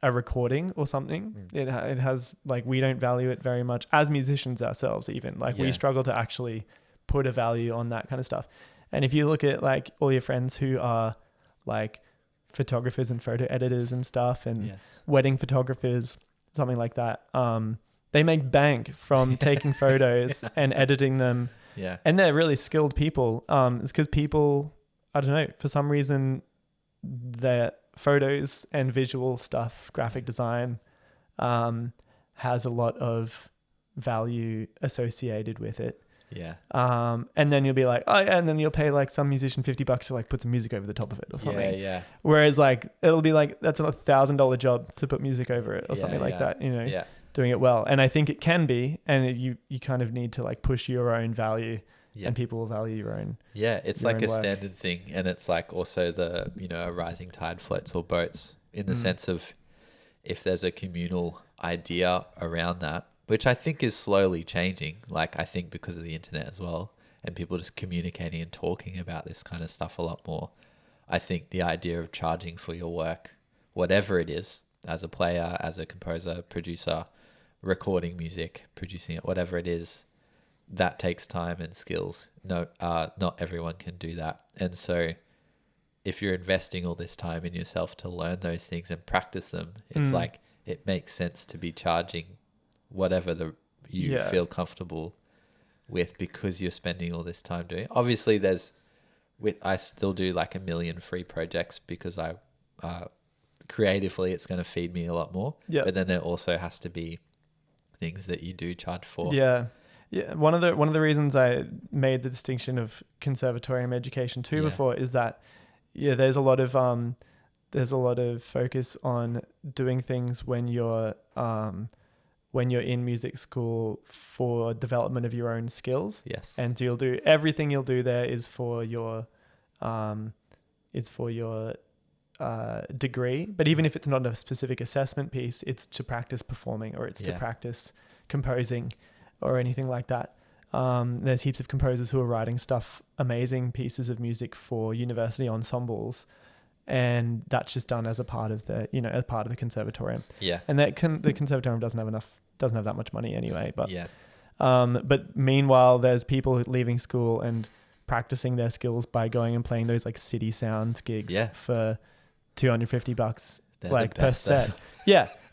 recording or something. It has, like, we don't value it very much as musicians ourselves, even, like, we struggle to actually put a value on that kind of stuff. And if you look at, like, all your friends who are, like, photographers and photo editors and stuff, and wedding photographers, something like that, they make bank from taking photos and editing them. And they're really skilled people. It's because people, I don't know, for some reason, their photos and visual stuff, graphic design, has a lot of value associated with it.
Yeah.
And then you'll be like, oh yeah, and then you'll pay like some musician $50 to like put some music over the top of it or something.
Yeah.
Whereas like it'll be like that's a $1,000 job to put music over it or something like that, you know,
Yeah.
doing it well. And I think it can be, and you kind of need to like push your own value, and people will value your own.
Yeah, it's
your
like
own
a
work.
standard thing, and it's like also the, you know, a rising tide floats all boats in the sense of if there's a communal idea around that, which I think is slowly changing, like I think because of the internet as well, and people just communicating and talking about this kind of stuff a lot more. I think the idea of charging for your work, whatever it is, as a player, as a composer, producer, recording music, producing it, whatever it is, that takes time and skills. No, not everyone can do that. And so if you're investing all this time in yourself to learn those things and practice them, it's like it makes sense to be charging whatever you feel comfortable with, because you're spending all this time doing it. Obviously I still do like 1 million free projects because I creatively it's going to feed me a lot more. But then there also has to be things that you do charge for.
Yeah. One of the reasons I made the distinction of conservatorium education too before is that there's a lot of focus on doing things when you're in music school for development of your own skills.
Yes.
And you'll do everything you'll do there is for your degree. But even if it's not a specific assessment piece, it's to practice performing, or it's to practice composing or anything like that. There's heaps of composers who are writing amazing pieces of music for university ensembles, and that's just done as a part of the conservatorium.
Yeah.
And the conservatorium doesn't have that much money anyway. But but meanwhile, there's people leaving school and practicing their skills by going and playing those like city sounds gigs for $250 like per set.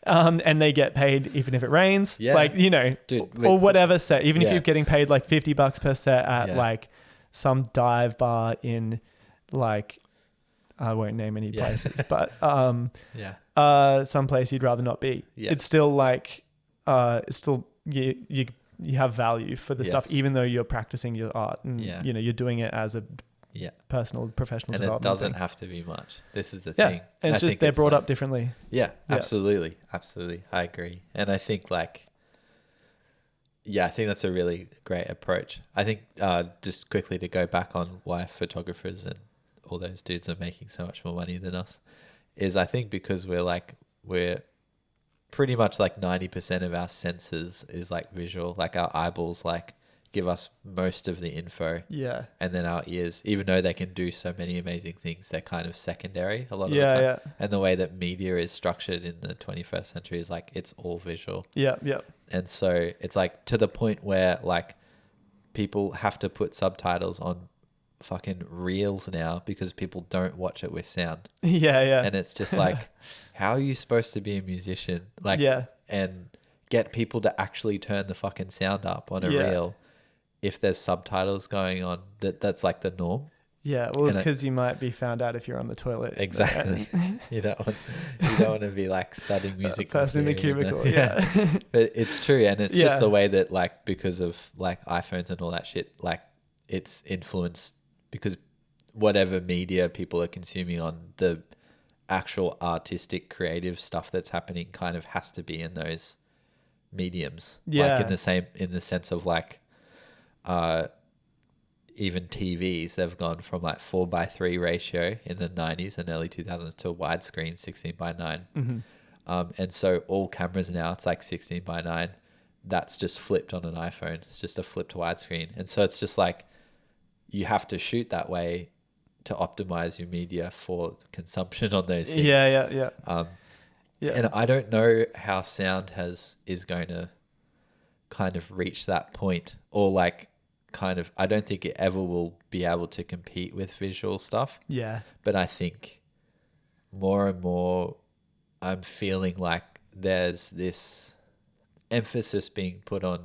And they get paid even if it rains, like, you know, or whatever set, even if you're getting paid like $50 per set at like some dive bar in like, I won't name any places, but some place you'd rather not be. It's still like, you have value for the stuff, even though you're practicing your art and you know, you're doing it as a personal, professional
and
development.
It doesn't have to be much. This is the thing.
And it's just they're brought up differently.
Absolutely. I agree. And I think I think that's a really great approach. I think just quickly to go back on why photographers and all those dudes are making so much more money than us is I think because we're pretty much like 90% of our senses is like visual, like our eyeballs like give us most of the info. Yeah. And then our ears, even though they can do so many amazing things, they're kind of secondary a lot of the time. Yeah. And the way that media is structured in the 21st century is like it's all visual. Yeah. And so it's like to the point where like people have to put subtitles on fucking reels now because people don't watch it with sound. Yeah. And it's just like, how are you supposed to be a musician? Like, and get people to actually turn the fucking sound up on a reel if there's subtitles going on? That's like the norm. Yeah, well, it's because you might be found out if you're on the toilet. Exactly. you don't want to be like studying music. Person in the cubicle. But it's true, and it's just the way that like because of like iPhones and all that shit, like it's influenced because whatever media people are consuming on, the actual artistic creative stuff that's happening kind of has to be in those mediums. Like in the sense of like even TVs, they've gone from like 4:3 ratio in the 90s and early 2000s to widescreen 16:9. Mm-hmm. And so all cameras now, it's like 16:9. That's just flipped on an iPhone. It's just a flipped widescreen. And so it's just like you have to shoot that way to optimize your media for consumption on those things. Yeah. And I don't know how sound is going to kind of reach that point, or like kind of, I don't think it ever will be able to compete with visual stuff. Yeah. But I think more and more I'm feeling like there's this emphasis being put on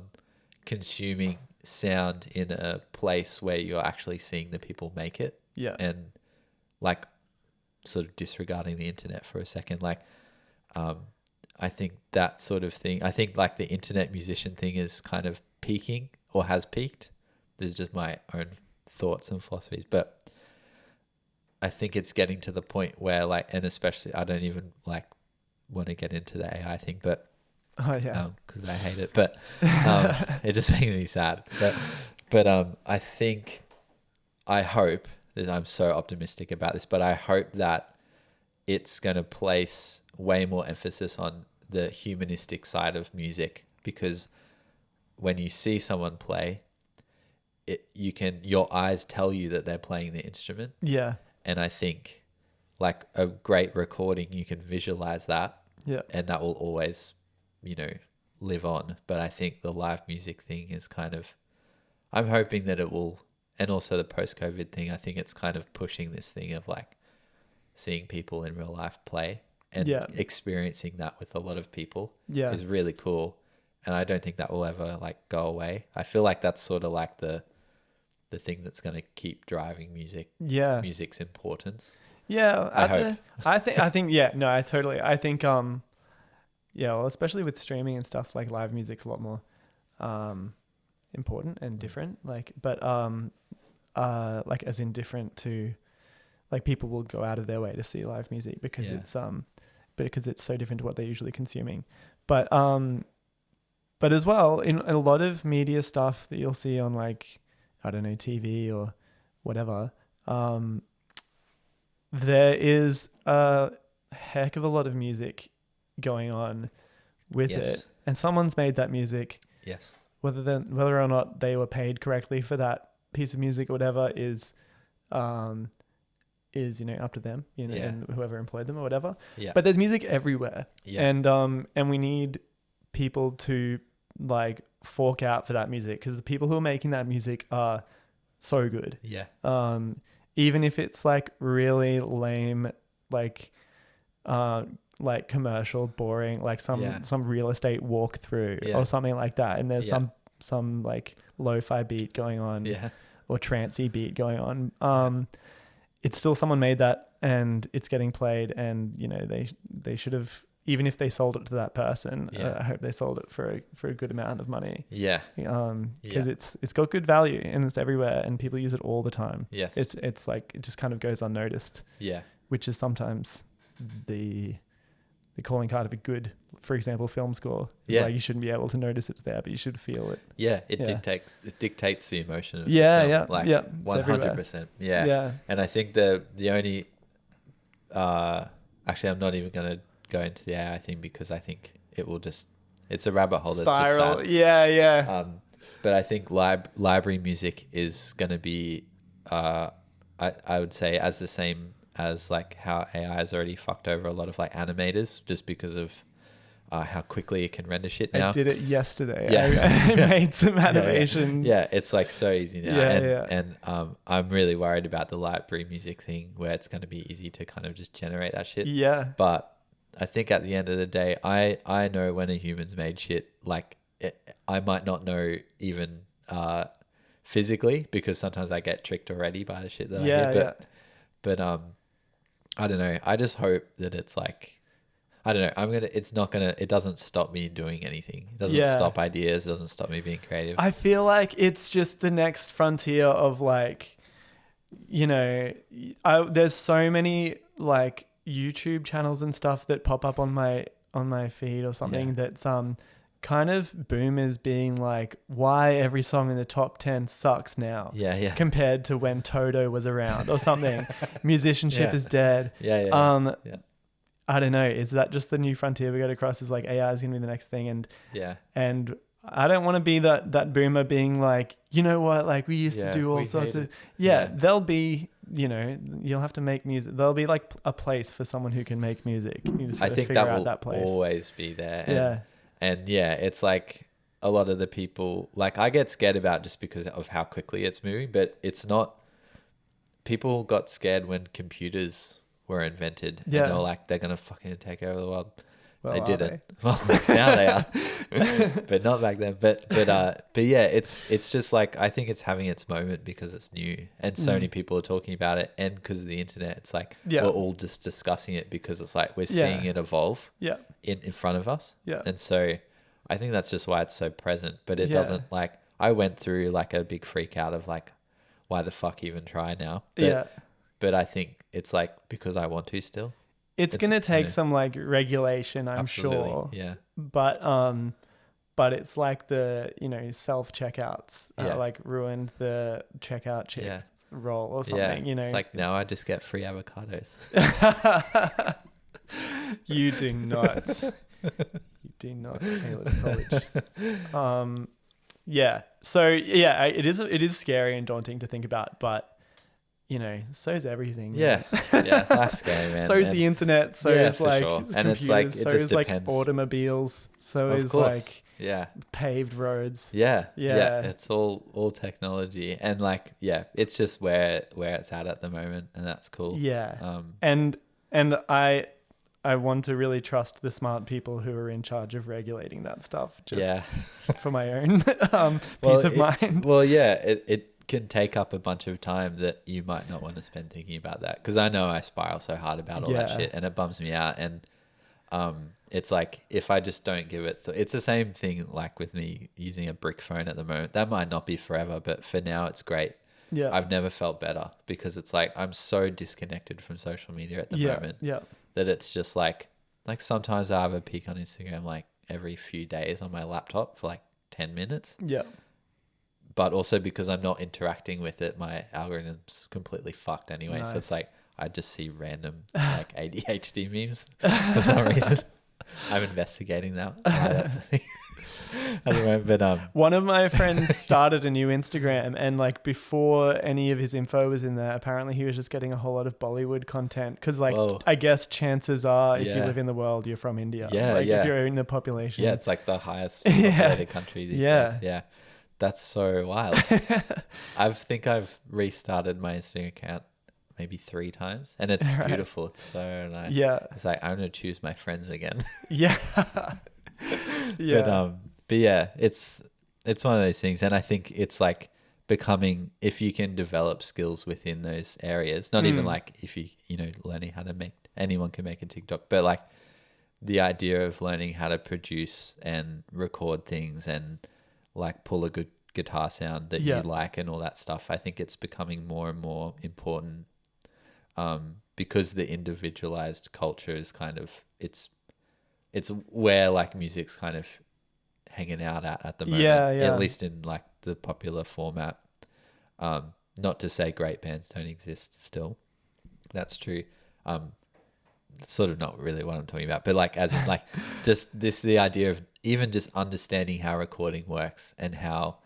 consuming sound in a place where you're actually seeing the people make it. Yeah. And like sort of disregarding the internet for a second, like I think that sort of thing, I think like the internet musician thing is kind of peaking or has peaked, this is just my own thoughts and philosophies, but I think it's getting to the point where like, and especially I don't even like want to get into the AI thing, but because I hate it, but it just makes me sad. But I hope that I'm so optimistic about this, but I hope that it's going to place way more emphasis on the humanistic side of music, because when you see someone play, your eyes tell you that they're playing the instrument.
Yeah.
And I think like a great recording, you can visualize that.
Yeah.
And that will always, live on. But I think the live music thing is kind of, I'm hoping that it will, and also the post-COVID thing, I think it's kind of pushing this thing of like seeing people in real life play and experiencing that with a lot of people is really cool. And I don't think that will ever like go away. I feel like that's sort of like the thing that's going to keep driving music's importance.
Yeah.
I hope.
I think, I totally, I think, well, especially with streaming and stuff, like live music's a lot more, important and different, like, but, like as in different to, like people will go out of their way to see live music because it's so different to what they're usually consuming. But as well, in a lot of media stuff that you'll see on like, I don't know, TV or whatever, there is a heck of a lot of music going on with it, and someone's made that music.
Yes.
Whether or not they were paid correctly for that piece of music or whatever is up to them, and whoever employed them or whatever. Yeah. But there's music everywhere. Yeah. And we need people to like fork out for that music, because the people who are making that music are so good. Yeah. Even if it's like really lame, like commercial, boring, like some real estate walkthrough or something like that, and there's some like lo-fi beat going on, or trancey beat going on. It's still someone made that, and it's getting played, and they should have, even if they sold it to that person, I hope they sold it for a good amount of money. Yeah. Because it's got good value and it's everywhere and people use it all the time. Yes. It's like, it just kind of goes unnoticed. Yeah. Which is sometimes the calling card of a good, for example, film score. It's like you shouldn't be able to notice it's there, but you should feel it. Yeah. It dictates the emotion of the film. Yeah. Like 100%. Yeah. Yeah. And I think the only, actually I'm not even going to go into the AI thing, because I think it will just, it's a rabbit hole that's spiral. Just sad. Yeah. But I think library music is going to be, I would say, as the same as like how AI has already fucked over a lot of like animators, just because of how quickly it can render shit now. I did it yesterday. Yeah. I made some animation. Yeah. It's like so easy now. And I'm really worried about the library music thing, where it's going to be easy to kind of just generate that shit. Yeah. But I think at the end of the day, I know when a human's made shit. Like I might not know even physically, because sometimes I get tricked already by the shit that I hear. But I don't know. I just hope that it's like, I don't know. It doesn't stop me doing anything. It doesn't stop ideas. It doesn't stop me being creative. I feel like it's just the next frontier of like, there's so many like YouTube channels and stuff that pop up on my feed or something that's kind of boomers being like, why every song in the top 10 sucks now compared to when Toto was around or something. Musicianship is dead. I don't know, is that just the new frontier we got across, is like AI is gonna be the next thing, and I don't want to be that boomer being like, you know what, like we used to do all sorts of there'll be, you'll have to make music. There'll be like a place for someone who can make music. You just gotta figure out that place. Always be there. And it's like a lot of the people, like I get scared about just because of how quickly it's moving, but it's not. People got scared when computers were invented. And they were like, they're gonna fucking take over the world. Well, they didn't. Well, now they are, but not back then. But yeah, it's just like, I think it's having its moment because it's new and so many people are talking about it, and because of the internet, it's like we're all just discussing it because it's like we're seeing it evolve in front of us. Yeah, and so I think that's just why it's so present. But it doesn't like,
I went through like a big freak out of like, why the fuck even try now? But I think it's like because I want to still.
It's gonna take some like regulation, I'm
absolutely,
sure.
yeah.
But it's like the self checkouts like ruined the checkout chicks role or something.
It's like now I just get free avocados.
You do not. You do not. Caleb College. Yeah. So yeah, it is scary and daunting to think about, but so is everything.
Yeah. Yeah. Life's scary, man.
So is the internet. So is like computers.
And it's like, it
so
just
is like
depends.
automobiles. So
Of
is
course.
like
yeah.
paved roads.
Yeah.
Yeah.
It's all technology, and like, it's just where it's at the moment, and that's cool.
Yeah. And I want to really trust the smart people who are in charge of regulating that stuff. Just for my own peace of mind.
Well, yeah, it can take up a bunch of time that you might not want to spend thinking about that, because I know I spiral so hard about all that shit, and it bums me out. And it's like, if I just don't give it it's the same thing like with me using a brick phone at the moment. That might not be forever, but for now it's great. I've never felt better, because it's like I'm so disconnected from social media at the moment that it's just like sometimes I have a peek on Instagram like every few days on my laptop for like 10 minutes. But also because I'm not interacting with it, my algorithm's completely fucked anyway. So it's like I just see random like ADHD memes for some reason. I'm investigating that. Why that's the thing. At the moment, but
one of my friends started a new Instagram, and like before any of his info was in there, apparently he was just getting a whole lot of Bollywood content, because like I guess chances are if you live in the world, you're from India. If you're in the population.
It's like the highest populated country these days. That's so wild. I think I've restarted my Instagram account maybe 3 times, and it's beautiful. It's so nice. It's like, I'm gonna choose my friends again. But yeah, it's one of those things, and I think it's like becoming, if you can develop skills within those areas, not even like if you learning how to make, anyone can make a TikTok, but like the idea of learning how to produce and record things and like pull a good guitar sound that you like and all that stuff. I think it's becoming more and more important, because the individualized culture is kind of, it's where like music's kind of hanging out at the moment, at least in like the popular format. Not to say great bands don't exist still, that's true. That's sort of not really what I'm talking about, but like as in like just the idea of even just understanding how recording works and how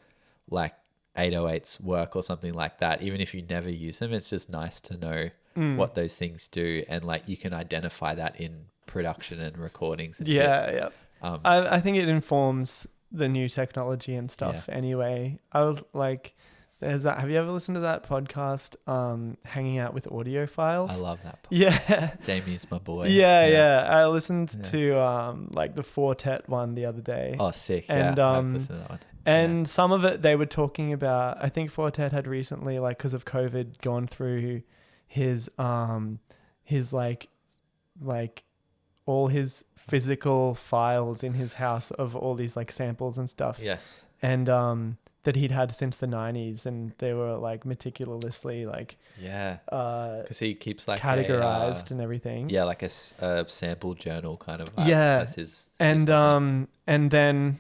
like 808s work or something like that. Even if you never use them, it's just nice to know what those things do, and like you can identify that in production and recordings. And
I think it informs the new technology and stuff anyway. I was like, there's that. Have you ever listened to that podcast, Hanging Out with Audiophiles?
I love that podcast.
Yeah.
Jamie's my boy.
Yeah. I listened to like the Quartet one the other day.
Oh, sick.
And
I've listened to that one.
And some of it they were talking about, I think Quartet had recently, like because of COVID, gone through his like all his physical files in his house of all these like samples and stuff.
Yes.
And that he'd had since the 90s, and they were like meticulously like
because he keeps like
categorized and everything.
Like a sample journal kind of vibe. That's his
and then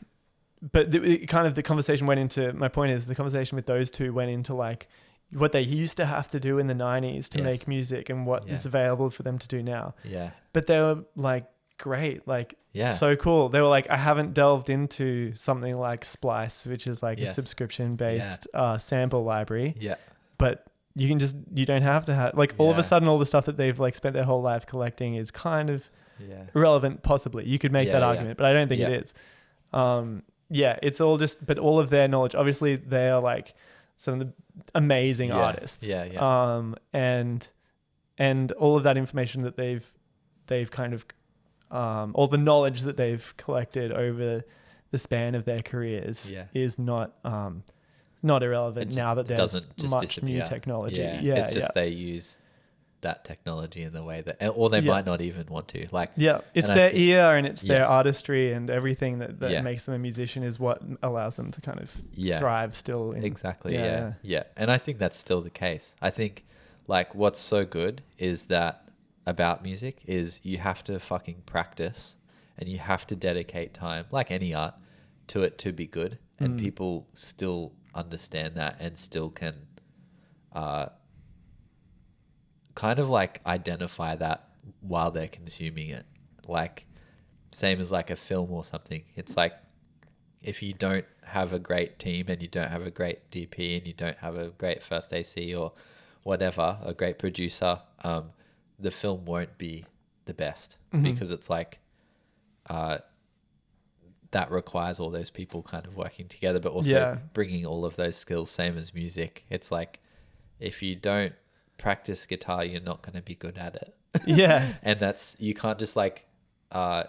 but the conversation went into, my point is the conversation with those two went into like what they used to have to do in the 90s to make music and what is available for them to do now. But they were like, great, like so cool. They were like, I haven't delved into something like Splice, which is like a subscription based sample library, but you don't have to have like all of a sudden all the stuff that they've like spent their whole life collecting is kind of irrelevant. Possibly you could make that argument, but I don't think it is. It's all just, but all of their knowledge, obviously they are like some of the amazing artists, and all of that information that they've kind of all the knowledge that they've collected over the span of their careers is not irrelevant now that there's much new technology.
It's just they use that technology in the way that, or they might not even want to. Like,
it's
and
their ear and it's their artistry, and everything that
Yeah.
makes them a musician is what allows them to kind of thrive still.
Exactly. Yeah. And I think that's still the case. I think like what's so good is that about music is you have to fucking practice and you have to dedicate time, like any art, to it to be good. And people still understand that and still can kind of like identify that while they're consuming it. Like same as like a film or something. It's like if you don't have a great team and you don't have a great DP and you don't have a great first AC or whatever, a great producer, the film won't be the best because it's like that requires all those people kind of working together, but also bringing all of those skills, same as music. It's like if you don't practice guitar, you're not going to be good at it. And that's, you can't just like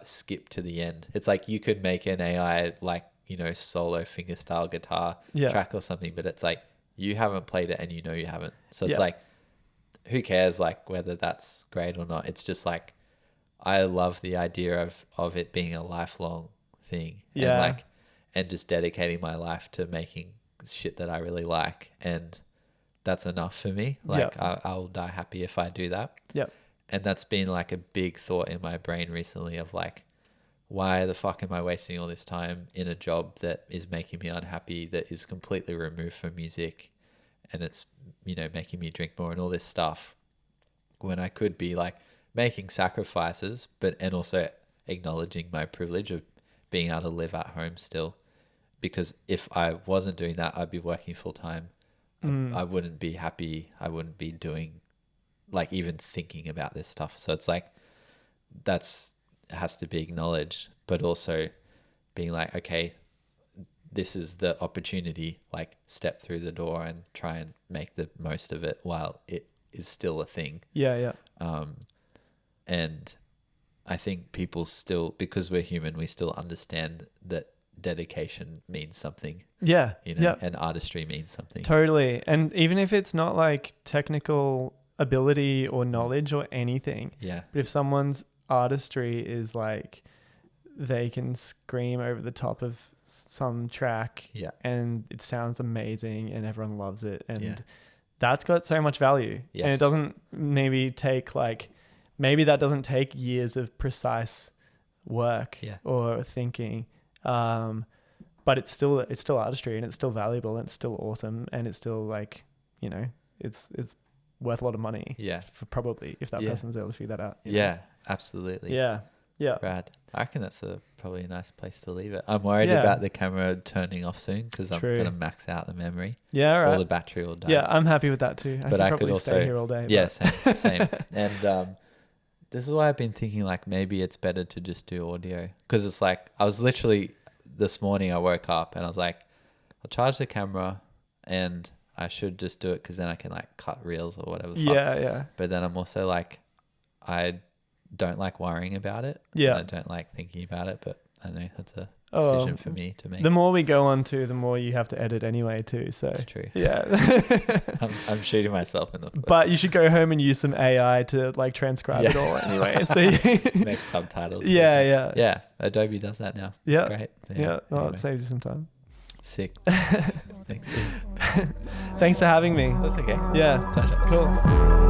skip to the end. It's like you could make an AI like, you know, solo fingerstyle guitar track or something, but it's like you haven't played it and you know you haven't. So it's like, who cares like whether that's great or not? It's just like, I love the idea of it being a lifelong thing and just dedicating my life to making shit that I really like, and that's enough for me. Like I'll die happy if I do that. And that's been like a big thought in my brain recently of like, why the fuck am I wasting all this time in a job that is making me unhappy, that is completely removed from music, and it's, you know, making me drink more and all this stuff, when I could be like making sacrifices, and also acknowledging my privilege of being able to live at home still. Because if I wasn't doing that, I'd be working full time. I wouldn't be happy. I wouldn't be doing, like, even thinking about this stuff. So it's like, has to be acknowledged, but also being like, okay, this is the opportunity, like step through the door and try and make the most of it while it is still a thing. And I think people still, because we're human, we still understand that dedication means something. You know, and artistry means something.
Totally. And even if it's not like technical ability or knowledge or anything, but if someone's artistry is like they can scream over the top of some track and it sounds amazing and everyone loves it, and that's got so much value. And it doesn't maybe take maybe that doesn't take years of precise work or thinking, but it's still artistry, and it's still valuable, and it's still awesome, and it's still like, you know, it's worth a lot of money. For probably, if that person's able to figure that out.
Absolutely. Rad. I reckon that's probably a nice place to leave it. I'm worried about the camera turning off soon because I'm going to max out the memory. Or the battery will die.
I'm happy with that too. I could also stay here all day.
Same. And this is why I've been thinking like maybe it's better to just do audio, because it's like, I was literally this morning, I woke up and I was like, I'll charge the camera and I should just do it because then I can like cut reels or whatever the fuck. But then I'm also like, I don't like worrying about it. I don't like thinking about it, but I know that's a decision for me to make.
The more we go on to, the more you have to edit anyway too. So
that's true. I'm shooting myself in the foot.
But you should go home and use some AI to like transcribe it all anyway. So
just make subtitles. Adobe does that now. It's great.
It saves you some time.
Sick. Thanks, dude.
Thanks for having me.
That's okay.
Yeah.
Pleasure.
Cool.